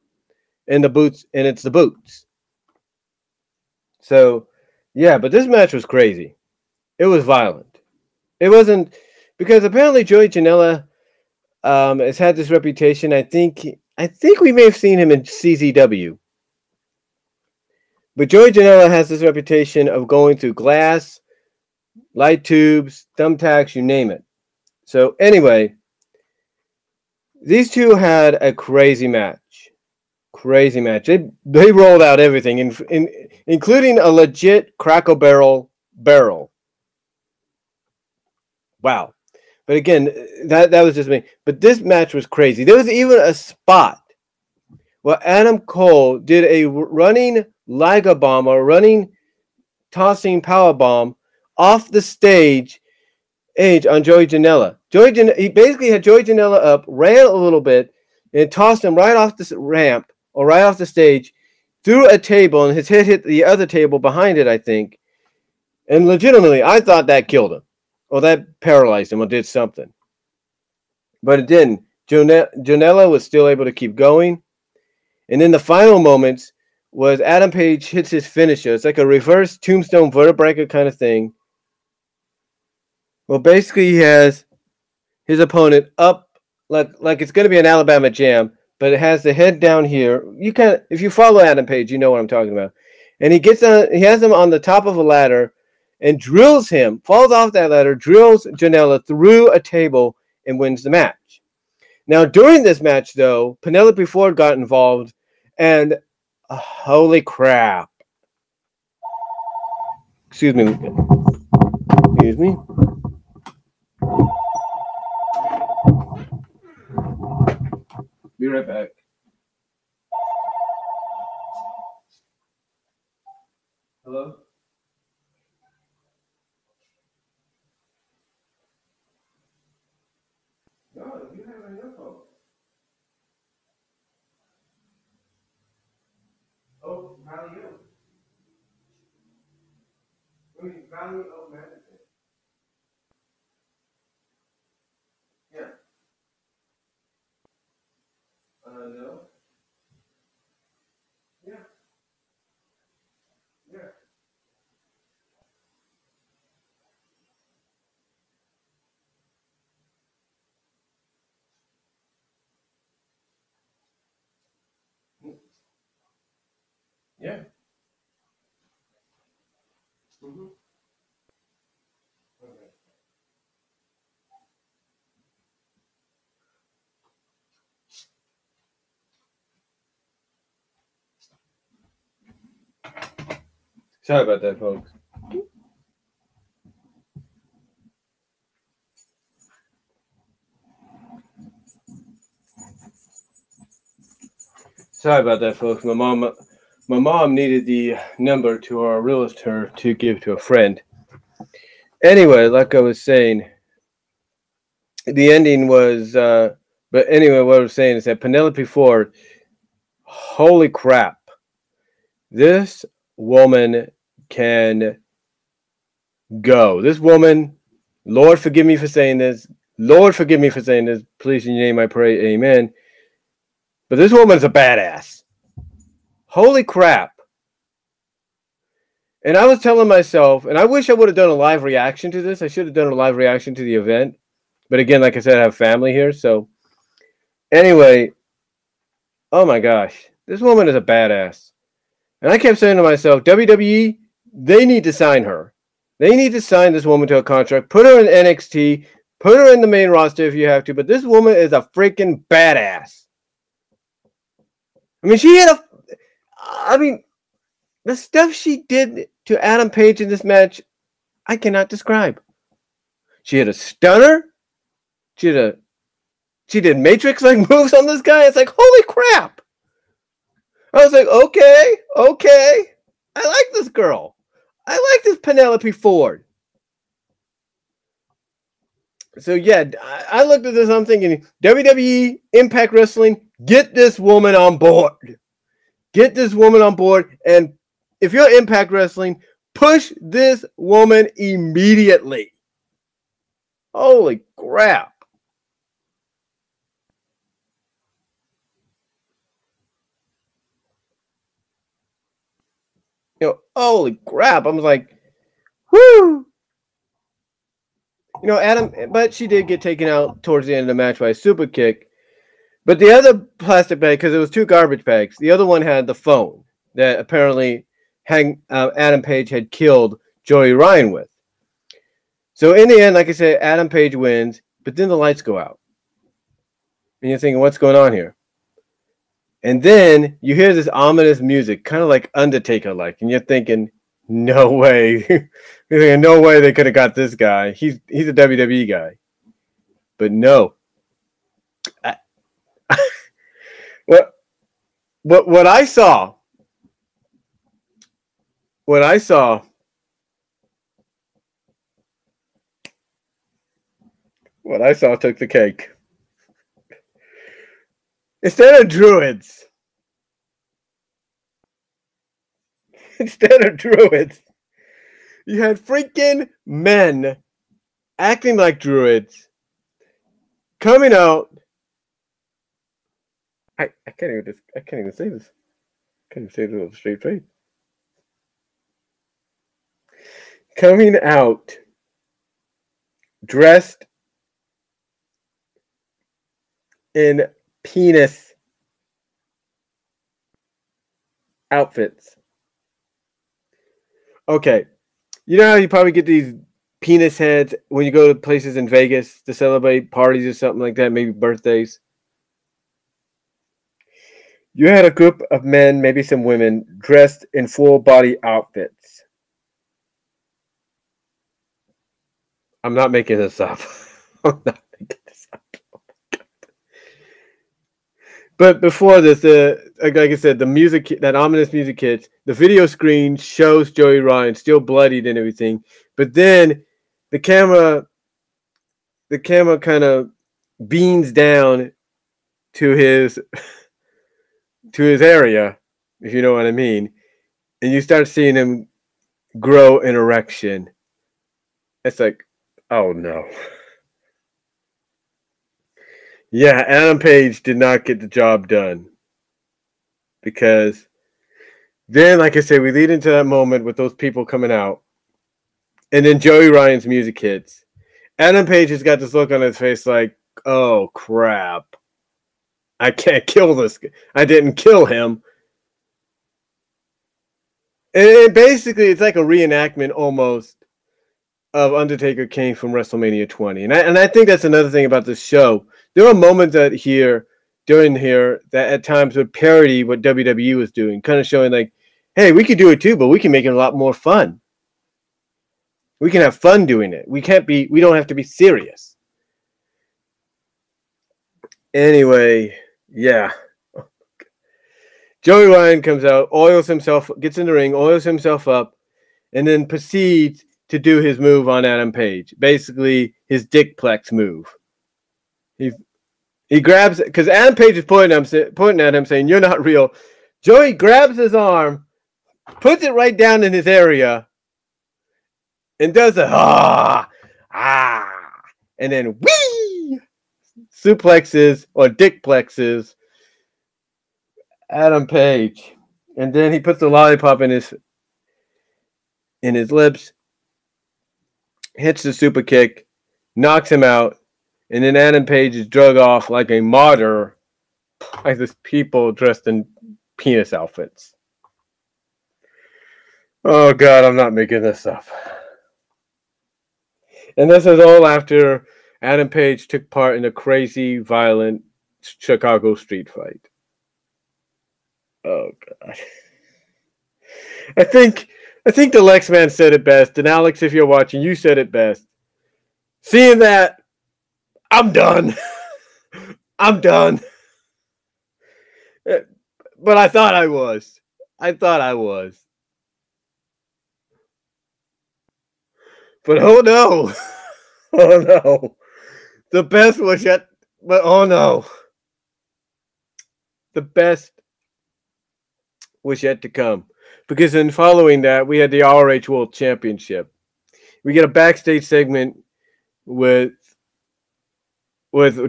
and it's the boots. So, yeah, but this match was crazy. It was violent. It wasn't because apparently Joey Janela has had this reputation. I think we may have seen him in CZW. But Joey Janela has this reputation of going through glass, light tubes, thumbtacks, you name it. So anyway, these two had a crazy match. They rolled out everything, including a legit Cracker Barrel. Wow. But again, that was just me. But this match was crazy. There was even a spot where Adam Cole did a running Liga bomb or running tossing power bomb off the stage on Joey Janela. He basically had Joey Janela up, ran a little bit, and tossed him right off the ramp or right off the stage through a table, and his head hit the other table behind it, I think. And legitimately, I thought that killed him. Or that paralyzed him or did something. But it didn't. Janela was still able to keep going. And in the final moments was Adam Page hits his finisher. It's like a reverse tombstone vertebrae kind of thing. Well, basically he has his opponent up like it's going to be an Alabama Jam, but it has the head down here. If you follow Adam Page, you know what I'm talking about. And he has him on the top of a ladder and falls off that ladder, drills Janela through a table and wins the match. Now, during this match, though, Penelope Ford got involved, and holy crap. Excuse me. Be right back. Hello? No, you have an earphone. Oh, Valley Oak. Valley Oak Magazine. Yeah. No. Yeah. Yeah. Yeah. Mm-hmm. Okay. Sorry about that, folks. Sorry about that, folks. My mom needed the number to our realtor to give to a friend. Anyway, like I was saying, the ending was. But anyway, what I was saying is that Penelope Ford. Holy crap! This woman can go. This woman. Lord, forgive me for saying this. Please, in your name, I pray. Amen. But this woman's a badass. Holy crap. And I was telling myself, and I wish I would have done a live reaction to this. I should have done a live reaction to the event. But again, like I said, I have family here. So anyway, oh my gosh, this woman is a badass. And I kept saying to myself, WWE, they need to sign her. They need to sign this woman to a contract, put her in NXT, put her in the main roster if you have to. But this woman is a freaking badass. I mean, the stuff she did to Adam Page in this match, I cannot describe. She had a stunner. She did Matrix-like moves on this guy. It's like, holy crap. I was like, okay. I like this girl. I like this Penelope Ford. So yeah, I looked at this. I'm thinking, WWE, Impact Wrestling, get this woman on board. Get this woman on board. And if you're Impact Wrestling, push this woman immediately. Holy crap. Holy crap. I was like, whoo. Adam, but she did get taken out towards the end of the match by a super kick. But the other plastic bag, because it was two garbage bags, the other one had the phone that apparently Adam Page had killed Joey Ryan with. So in the end, like I said, Adam Page wins, but then the lights go out. And you're thinking, what's going on here? And then you hear this ominous music, kind of like Undertaker-like, and you're thinking, no way. No way they could have got this guy. He's a WWE guy. But no. What I saw took the cake. Instead of druids, you had freaking men acting like druids coming out. I can't even say this. I can't even say this with a straight face. Coming out dressed in penis outfits. Okay. You know how you probably get these penis heads when you go to places in Vegas to celebrate parties or something like that, maybe birthdays? You had a group of men, maybe some women, dressed in full body outfits. I'm not making this up. I'm not making this up. Oh my God. But before this, like I said, the music, that ominous music hits. The video screen shows Joey Ryan still bloodied and everything. But then the camera kind of beams down to his area, if you know what I mean, and you start seeing him grow an erection. It's like, oh no. Yeah, Adam Page did not get the job done. Because then, like I said, we lead into that moment with those people coming out. And then Joey Ryan's music hits. Adam Page has got this look on his face like, oh crap. I can't kill this guy. I didn't kill him. And basically, it's like a reenactment almost of Undertaker Kane from WrestleMania 20. And I think that's another thing about this show. There are moments during here that at times would parody what WWE was doing, kind of showing like, hey, we could do it too, but we can make it a lot more fun. We can have fun doing it. We don't have to be serious. Anyway, yeah. Joey Ryan comes out, gets in the ring, oils himself up, and then proceeds to do his move on Adam Page. Basically, his dickplex move. He grabs, because Adam Page is pointing at him, saying, "You're not real." Joey grabs his arm, puts it right down in his area, and does a and then whee suplexes or dickplexes Adam Page, and then he puts the lollipop in his. in his lips, hits the super kick, knocks him out, and then Adam Page is drug off like a martyr by these people dressed in penis outfits. Oh, God, I'm not making this up. And this is all after Adam Page took part in a crazy, violent Chicago street fight. Oh, God. I think the Lex Man said it best. And Alex, if you're watching, you said it best. Seeing that, I'm done. I'm done. But I thought I was. But oh no. Oh no. The best was yet. But oh no. The best was yet to come. Because in following that, we had the ROH World Championship. We get a backstage segment with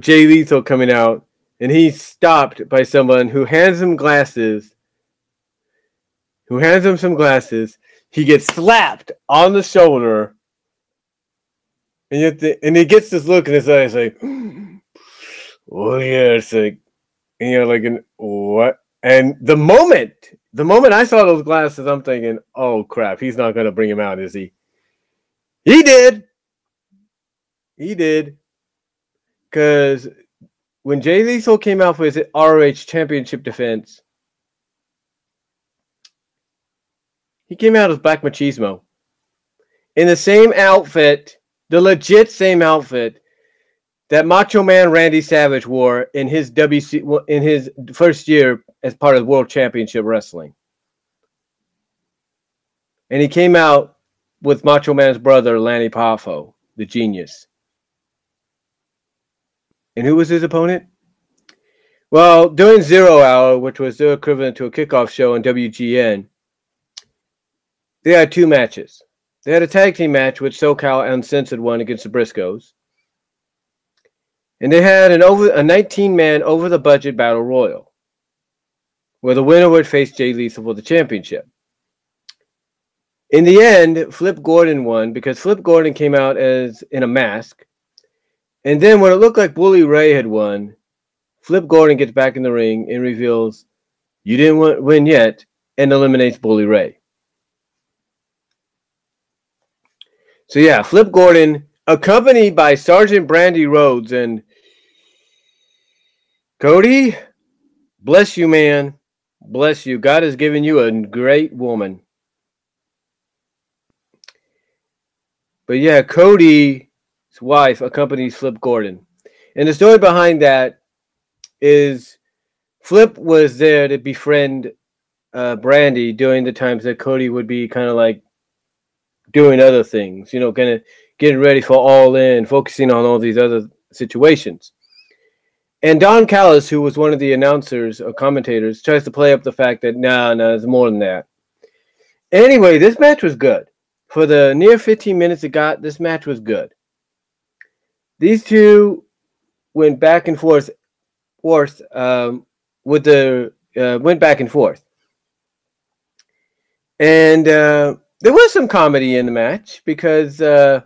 Jay Lethal coming out, and he's stopped by someone who hands him glasses. He gets slapped on the shoulder, and he gets this look in his eyes like, oh yeah, it's like, and you're like, what? And the moment I saw those glasses, I'm thinking, oh crap, he's not gonna bring him out, is he? He did. Because when Jay Lethal came out for his ROH Championship defense, he came out as Black Machismo in the same outfit, the legit same outfit that Macho Man Randy Savage wore in his first year as part of World Championship Wrestling. And he came out with Macho Man's brother, Lanny Poffo, the Genius. And who was his opponent? Well, during 0 Hour, which was the equivalent to a kickoff show on WGN, they had two matches. They had a tag team match with SoCal Uncensored won against the Briscoes. And they had a 19-man over-the-budget battle royal, where the winner would face Jay Lethal for the championship. In the end, Flip Gordon won because Flip Gordon came out as in a mask. And then when it looked like Bully Ray had won, Flip Gordon gets back in the ring and reveals, you didn't win yet, and eliminates Bully Ray. So yeah, Flip Gordon, accompanied by Sergeant Brandy Rhodes, and Cody, bless you, man. Bless you. God has given you a great woman. But yeah, Cody's wife accompanies Flip Gordon. And the story behind that is Flip was there to befriend Brandy during the times that Cody would be kind of like doing other things, kind of getting ready for All In, focusing on all these other situations. And Don Callis, who was one of the announcers or commentators, tries to play up the fact that, no, it's more than that. Anyway, this match was good. For the near 15 minutes it got, this match was good. These two went back and forth went back and forth. And there was some comedy in the match because here's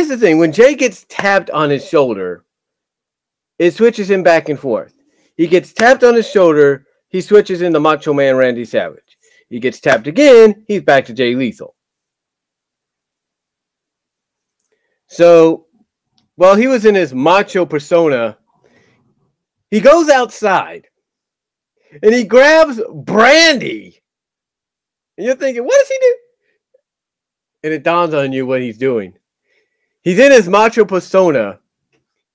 the thing. When Jay gets tapped on his shoulder, it switches him back and forth. He gets tapped on his shoulder, he switches into Macho Man Randy Savage. He gets tapped again, he's back to Jay Lethal. So, while he was in his macho persona, he goes outside and he grabs Brandy. And you're thinking, what does he do? And it dawns on you what he's doing. He's in his macho persona.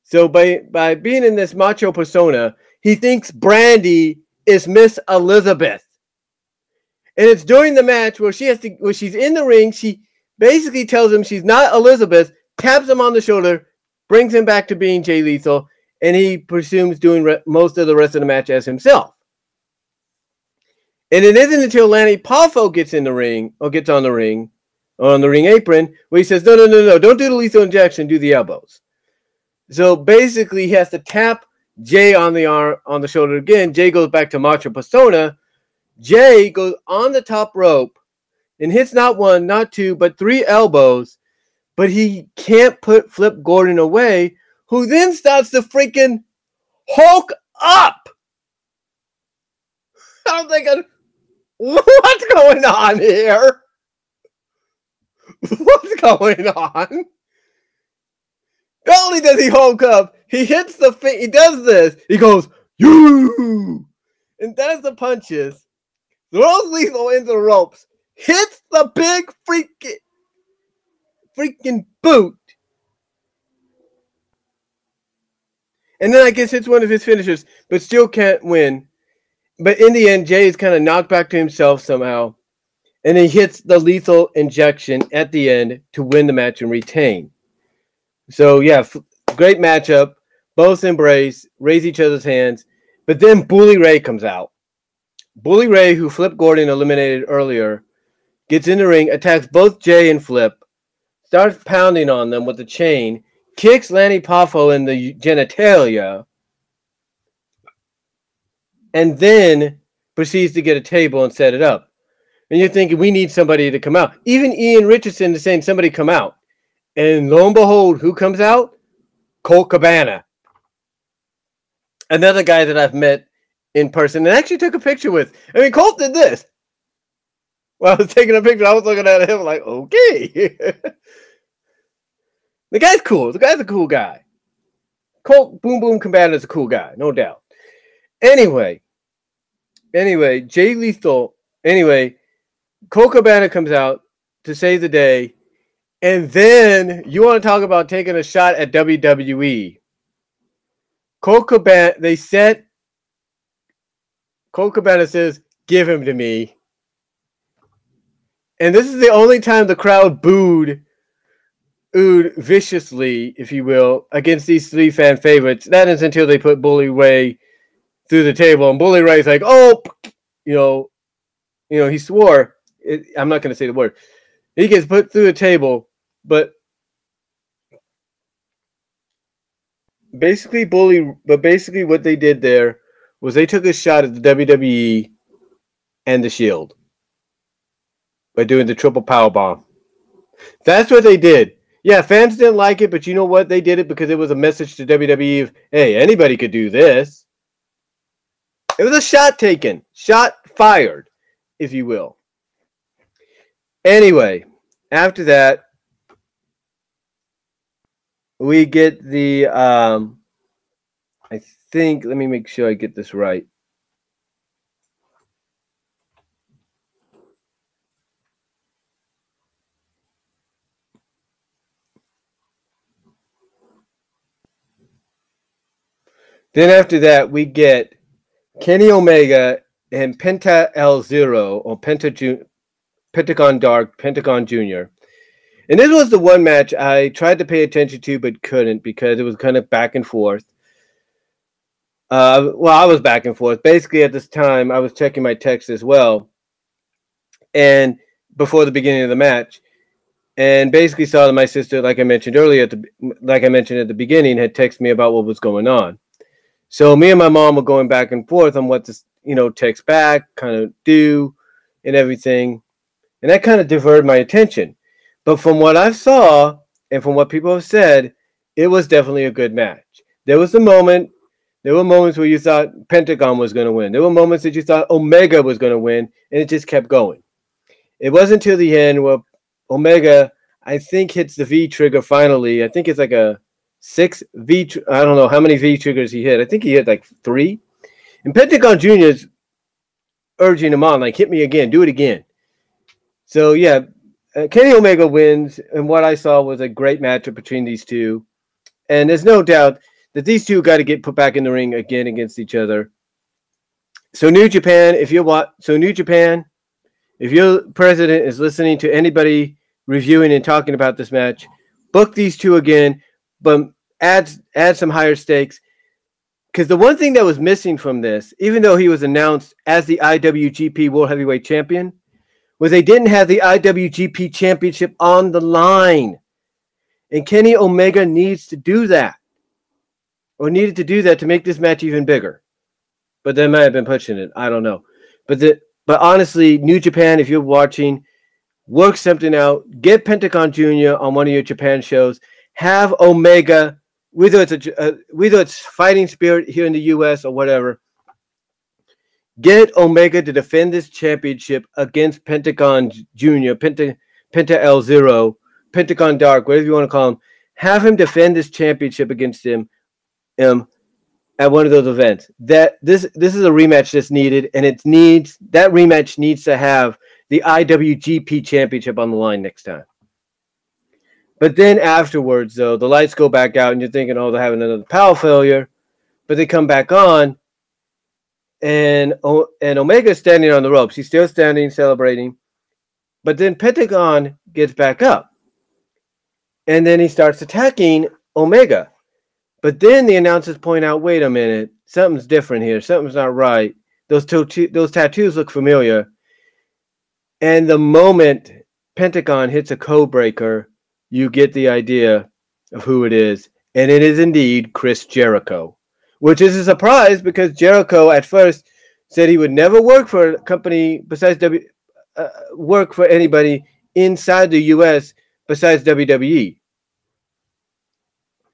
So by being in this macho persona, he thinks Brandy is Miss Elizabeth. And it's during the match where she's in the ring, she basically tells him she's not Elizabeth, taps him on the shoulder, brings him back to being Jay Lethal, and he presumes doing most of the rest of the match as himself. And it isn't until Lanny Poffo gets on the ring apron, where he says, no, don't do the lethal injection, do the elbows. So basically, he has to tap Jay on the shoulder again. Jay goes back to macho persona. Jay goes on the top rope and hits not one, not two, but 3 elbows, but he can't put Flip Gordon away, who then starts to freaking Hulk up. I'm thinking, what's going on here? What's going on? Not only does he Hulk up, he hits the he does this. He goes, you, and does the punches, throws Lethal into the ropes, hits the big freaking boot. And then I guess hits one of his finishers, but still can't win. But in the end, Jay is kind of knocked back to himself somehow. And he hits the lethal injection at the end to win the match and retain. So, yeah, great matchup. Both embrace, raise each other's hands. But then Bully Ray comes out. Bully Ray, who Flip Gordon eliminated earlier, gets in the ring, attacks both Jay and Flip, starts pounding on them with the chain, kicks Lanny Poffo in the genitalia, and then proceeds to get a table and set it up. And you're thinking, we need somebody to come out. Even Ian Richardson is saying, somebody come out. And lo and behold, who comes out? Colt Cabana. Another guy that I've met in person and actually took a picture with. I mean, Colt did this. While I was taking a picture, I was looking at him like, okay. The guy's cool. The guy's a cool guy. Colt Boom Boom Cabana is a cool guy, no doubt. Anyway, Jay Lethal. Anyway, Colt Cabana comes out to save the day. And then you want to talk about taking a shot at WWE. Colt Cabana, Colt Cabana says, give him to me. And this is the only time the crowd booed viciously, if you will, against these 3 fan favorites. That is until they put Bully Ray through the table. And Bully Ray's like, oh, he swore. I'm not going to say the word. He gets put through the table, but basically what they did there was they took a shot at the WWE and the Shield by doing the triple power bomb. That's what they did. Yeah, fans didn't like it, but you know what? They did it because it was a message to WWE of, hey, anybody could do this. It was a shot taken, shot fired, if you will. Anyway, after that, we get the, I think, let me make sure I get this right. Then after that, we get Kenny Omega and Penta El Zero, or Pentagon Dark, Pentagon Jr. And this was the one match I tried to pay attention to but couldn't because it was kind of back and forth. I was back and forth. Basically, at this time, I was checking my text as well. And before the beginning of the match. And basically saw that my sister, like I mentioned earlier, at the beginning, had texted me about what was going on. So me and my mom were going back and forth on what to, text back, kind of do, and everything. And that kind of diverted my attention. But from what I saw, and from what people have said, it was definitely a good match. There were moments where you thought Pentagon was going to win. There were moments that you thought Omega was going to win, and it just kept going. It wasn't until the end where Omega, I think, hits the V trigger finally. I think it's like a 6 V. I don't know how many V triggers he hit. I think he hit like 3. And Pentagon Jr. is urging him on, like, hit me again, do it again. So, yeah, Kenny Omega wins. And what I saw was a great matchup between these two. And there's no doubt that these two got to get put back in the ring again against each other. So, New Japan, if your president is listening to anybody reviewing and talking about this match, book these two again, but add some higher stakes. Because the one thing that was missing from this, even though he was announced as the IWGP World Heavyweight Champion, was they didn't have the IWGP Championship on the line. And Kenny Omega needs to do that. Or needed to do that to make this match even bigger. But they might have been pushing it. I don't know. But honestly, New Japan, if you're watching, work something out, get Pentagon Jr. on one of your Japan shows, have Omega, whether it's Fighting Spirit here in the U.S. or whatever, get Omega to defend this championship against Pentagon Jr., Penta L0, Pentagon Dark, whatever you want to call him. Have him defend this championship against him at one of those events. That this is a rematch that's needed, and that rematch needs to have the IWGP Championship on the line next time. But then afterwards, though, the lights go back out, and you're thinking, oh, they're having another power failure. But they come back on, and Omega's standing on the ropes. He's still standing, celebrating. But then Pentagon gets back up, and then he starts attacking Omega. But then the announcers point out, wait a minute, something's different here. Something's not right. Those tattoos look familiar. And the moment Pentagon hits a code breaker, you get the idea of who it is. And it is indeed Chris Jericho, which is a surprise because Jericho at first said he would never work for a company besides work for anybody inside the U.S. besides WWE.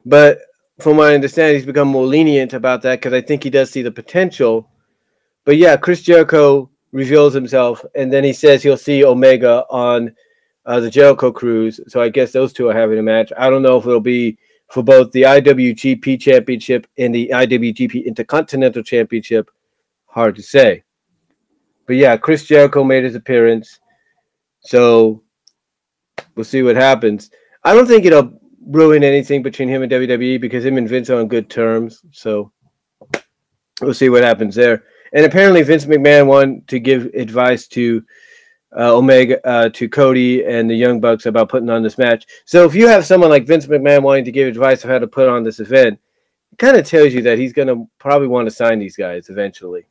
But from what I understand, he's become more lenient about that because I think he does see the potential. But yeah, Chris Jericho reveals himself, and then he says he'll see Omega on the Jericho Cruise. So I guess those two are having a match. I don't know if it'll be for both the IWGP Championship and the IWGP Intercontinental Championship. Hard to say. But yeah, Chris Jericho made his appearance. So we'll see what happens. I don't think it'll ruin anything between him and WWE because him and Vince are on good terms. So we'll see what happens there. And apparently Vince McMahon wanted to give advice to Omega, to Cody and the Young Bucks about putting on this match. So if you have someone like Vince McMahon wanting to give advice on how to put on this event, it kind of tells you that he's going to probably want to sign these guys eventually.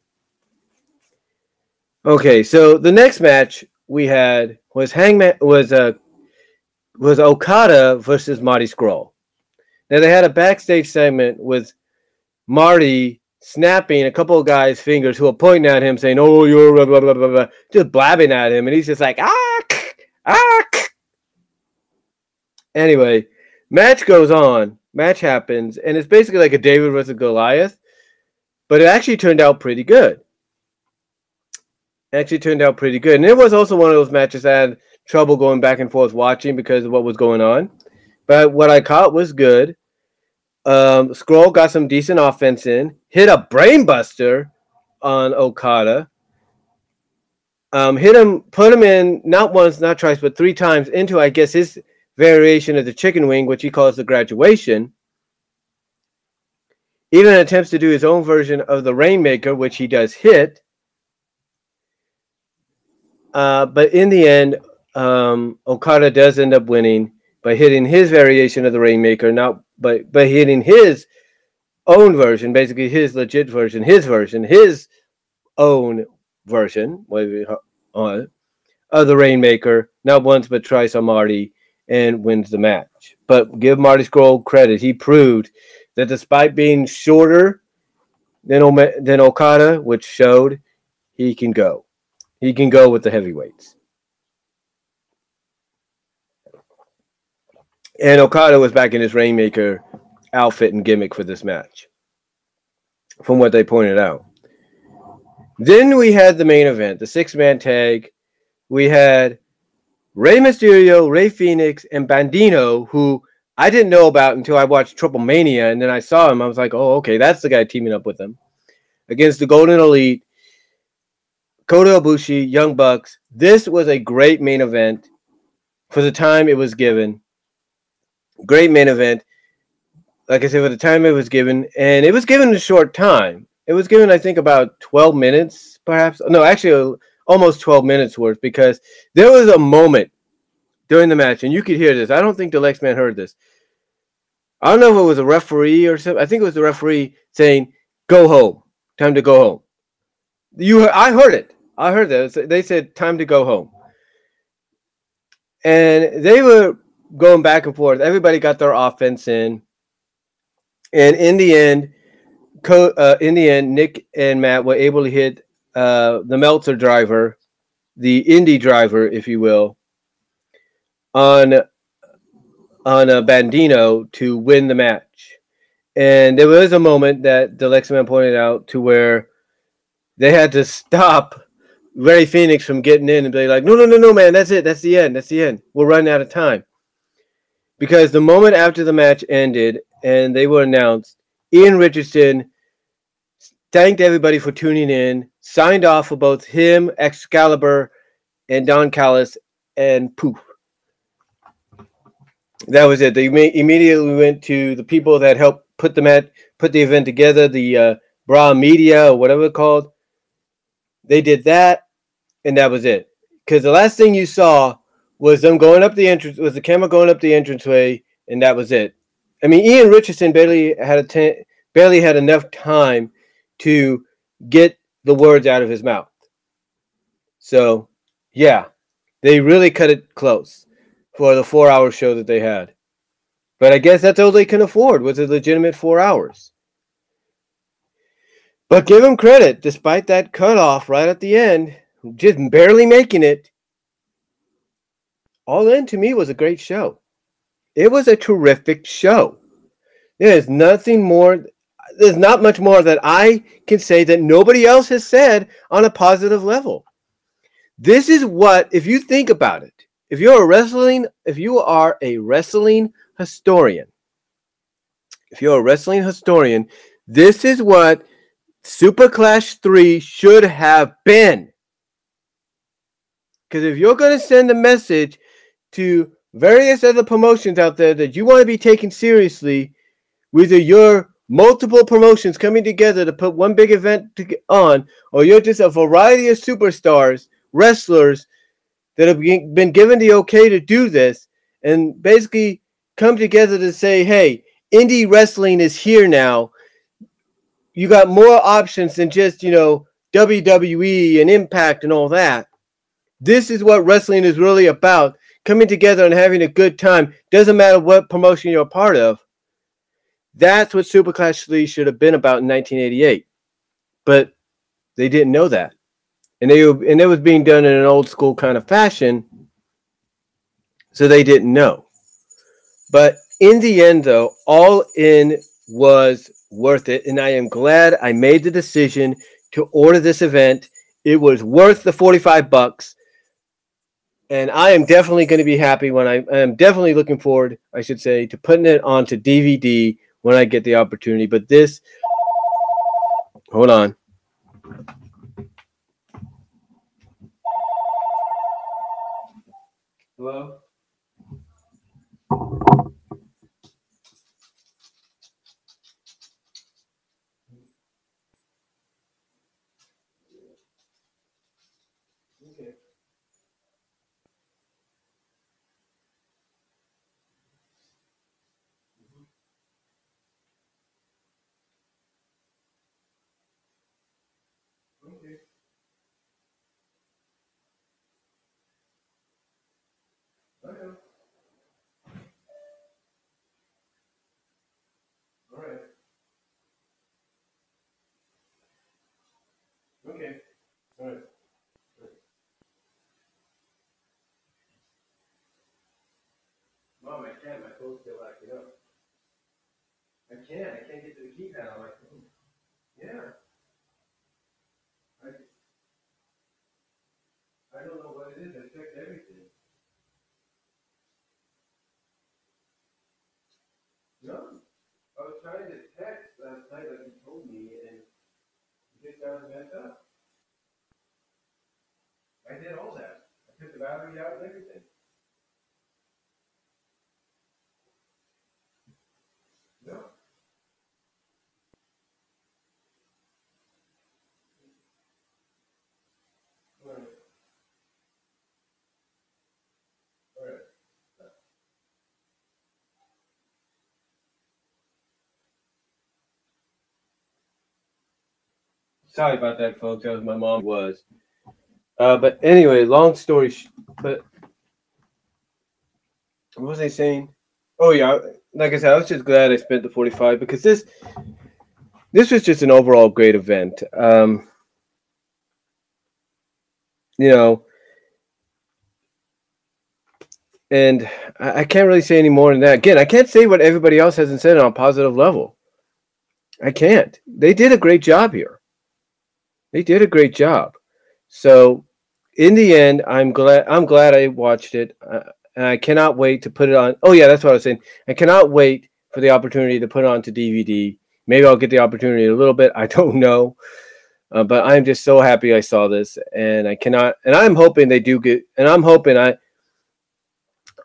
Okay, so the next match we had was Okada versus Marty Scurll. Now they had a backstage segment with Marty snapping a couple of guys' fingers who are pointing at him saying, oh, you're blah, blah, blah, blah, blah, just blabbing at him. And he's just like, ah. Anyway, match goes on. Match happens. And it's basically like a David versus Goliath. But it actually turned out pretty good. And it was also one of those matches I had trouble going back and forth watching because of what was going on. But what I caught was good. Scurll got some decent offense in, hit a brainbuster on Okada, put him in not once, not twice, but 3 times into, I guess, his variation of the chicken wing, which he calls the graduation. Even attempts to do his own version of the Rainmaker, which he does hit. But in the end, Okada does end up winning by hitting his variation of the Rainmaker, by hitting his own version, basically his legit version, his own version of the Rainmaker, not once but twice on Marty, and wins the match. But give Marty Scurll credit. He proved that despite being shorter than Okada, which showed he can go. He can go with the heavyweights. And Okada was back in his Rainmaker outfit and gimmick for this match, from what they pointed out. Then we had the main event, the 6-man tag. We had Rey Mysterio, Rey Fenix, and Bandito, who I didn't know about until I watched Triple Mania, and then I saw him. I was like, oh, okay, that's the guy teaming up with them. Against the Golden Elite, Kota Ibushi, Young Bucks. This was a great main event for the time it was given. Great main event. Like I said, for the time it was given, and it was given a short time. It was given, I think, about 12 minutes, perhaps. No, actually, almost 12 minutes worth, because there was a moment during the match, and you could hear this. I don't think the Lex Man heard this. I don't know if it was a referee or something. I think it was the referee saying, "Go home. Time to go home." I heard it. I heard that. They said, "Time to go home." And they were going back and forth. Everybody got their offense in. And in the end, Nick and Matt were able to hit the Meltzer driver, the Indy driver, if you will. on a Bandino to win the match. And there was a moment that the Lex Man pointed out to where they had to stop Ray Phoenix from getting in and be like, no, man, that's it. That's the end. That's the end. We're running out of time. Because the moment after the match ended and they were announced, Ian Richardson thanked everybody for tuning in, signed off for both him, Excalibur, and Don Callis, and poof. That was it. They immediately went to the people that helped put the event together, the Bra Media or whatever it's called. They did that, and that was it. Because the last thing you saw was them going up the entrance, was the camera going up the entranceway, and that was it. I mean, Ian Richardson barely had enough time to get the words out of his mouth. So, yeah, they really cut it close for the 4-hour show that they had. But I guess that's all they can afford, was a legitimate 4 hours. But give them credit, despite that cutoff right at the end, just barely making it. All In, to me, was a great show. It was a terrific show. There's nothing more, there's not much more that I can say that nobody else has said on a positive level. This is what, if you think about it, if you are a wrestling historian, this is what Super Clash 3 should have been. Because if you're going to send a message to various other promotions out there that you want to be taken seriously, whether you're multiple promotions coming together to put one big event on, or you're just a variety of superstars, wrestlers that have been given the okay to do this, and basically come together to say, hey, indie wrestling is here now. You got more options than just, WWE and Impact and all that. This is what wrestling is really about. Coming together and having a good time. Doesn't matter what promotion you're a part of. That's what Super Clash 3 should have been about in 1988. But they didn't know that. And it was being done in an old school kind of fashion. So they didn't know. But in the end, though, All In was worth it. And I am glad I made the decision to order this event. It was worth the $45. And I am definitely going to be happy when I am definitely looking forward, I should say, to putting it onto DVD when I get the opportunity. But this, hold on. Hello? Okay. Okay. Okay. All right. Okay. All right. Mom, I can't. My phone's still acting up. I can't. I can't get to the keypad on my phone. Yeah. I don't know what it is. I checked everything. No. I was trying to text last night like you told me, and it just got messed up. I did all that. I took the battery out and everything. No. All right. All right. Sorry about that, folks. That was my mom. But anyway, long story. But what was I saying? Oh yeah, like I said, I was just glad I spent the 45 because this was just an overall great event. You know, And I can't really say any more than that. Again, I can't say what everybody else hasn't said on a positive level. I can't. They did a great job here. They did a great job. So, in the end, I'm glad I watched it, and I cannot wait to put it on. Oh yeah, that's what I was saying. I cannot wait for the opportunity to put it onto DVD. Maybe I'll get the opportunity in a little bit. I don't know, but I'm just so happy I saw this, and I cannot. And I'm hoping they do get. And I'm hoping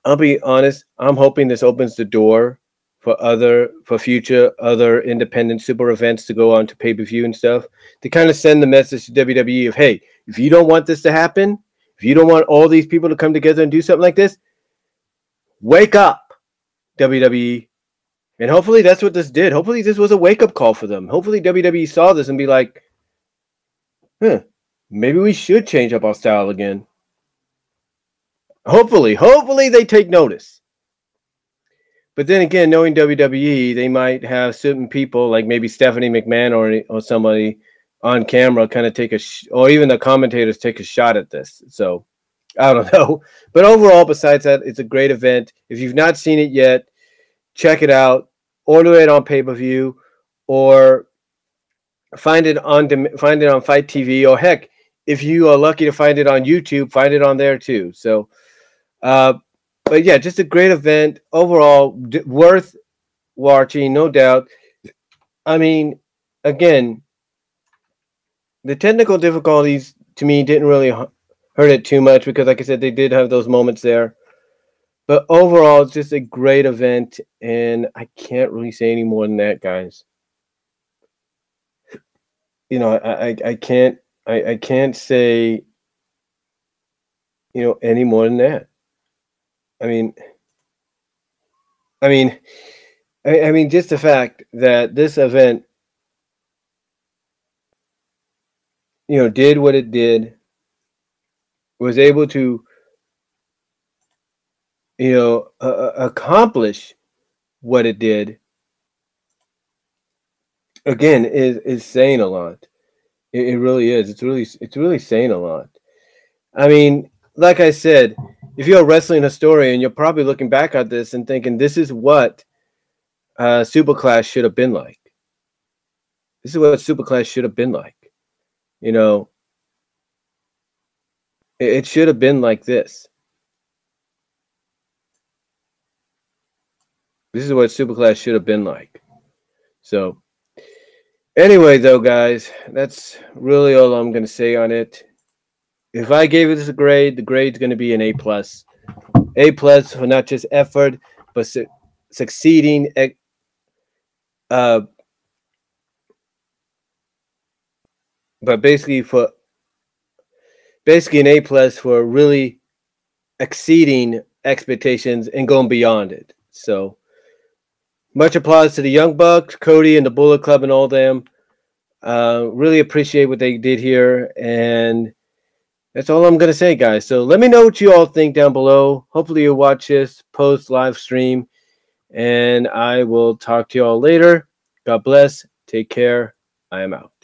I'll be honest. I'm hoping this opens the door for future other independent super events to go on to pay-per-view and stuff, to kind of send the message to WWE of, hey, if you don't want this to happen, if you don't want all these people to come together and do something like this, wake up, WWE. And hopefully that's what this did. Hopefully this was a wake-up call for them. Hopefully WWE saw this and be like, maybe we should change up our style again. Hopefully they take notice. But then again, knowing WWE, they might have certain people like maybe Stephanie McMahon or somebody on camera kind of take or even the commentators take a shot at this. So I don't know. But overall, besides that, it's a great event. If you've not seen it yet, check it out. Order it on pay-per-view, or find it on Fight TV, or heck, if you are lucky to find it on YouTube, find it on there too. So, but yeah, just a great event overall, worth watching, no doubt. I mean, again, the technical difficulties to me didn't really hurt it too much because, like I said, they did have those moments there. But overall, it's just a great event, and I can't really say any more than that, guys. You know, I can't say, any more than that. I mean, just the fact that this event, did what it did, was able to, accomplish what it did, again, is saying a lot. It really is. It's really saying a lot. I mean, like I said, if you're a wrestling historian, you're probably looking back at this and thinking, this is what Superclass should have been like. This is what Superclass should have been like. It should have been like this. This is what Superclass should have been like. So, anyway, though, guys, that's really all I'm going to say on it. If I gave this a grade, the grade's going to be an A+. A+ for not just effort, but succeeding. But basically an A+ for really exceeding expectations and going beyond it. So, much applause to the Young Bucks, Cody, and the Bullet Club, and all them. Really appreciate what they did here, and that's all I'm going to say, guys. So let me know what you all think down below. Hopefully you'll watch this post live stream, and I will talk to you all later. God bless. Take care. I am out.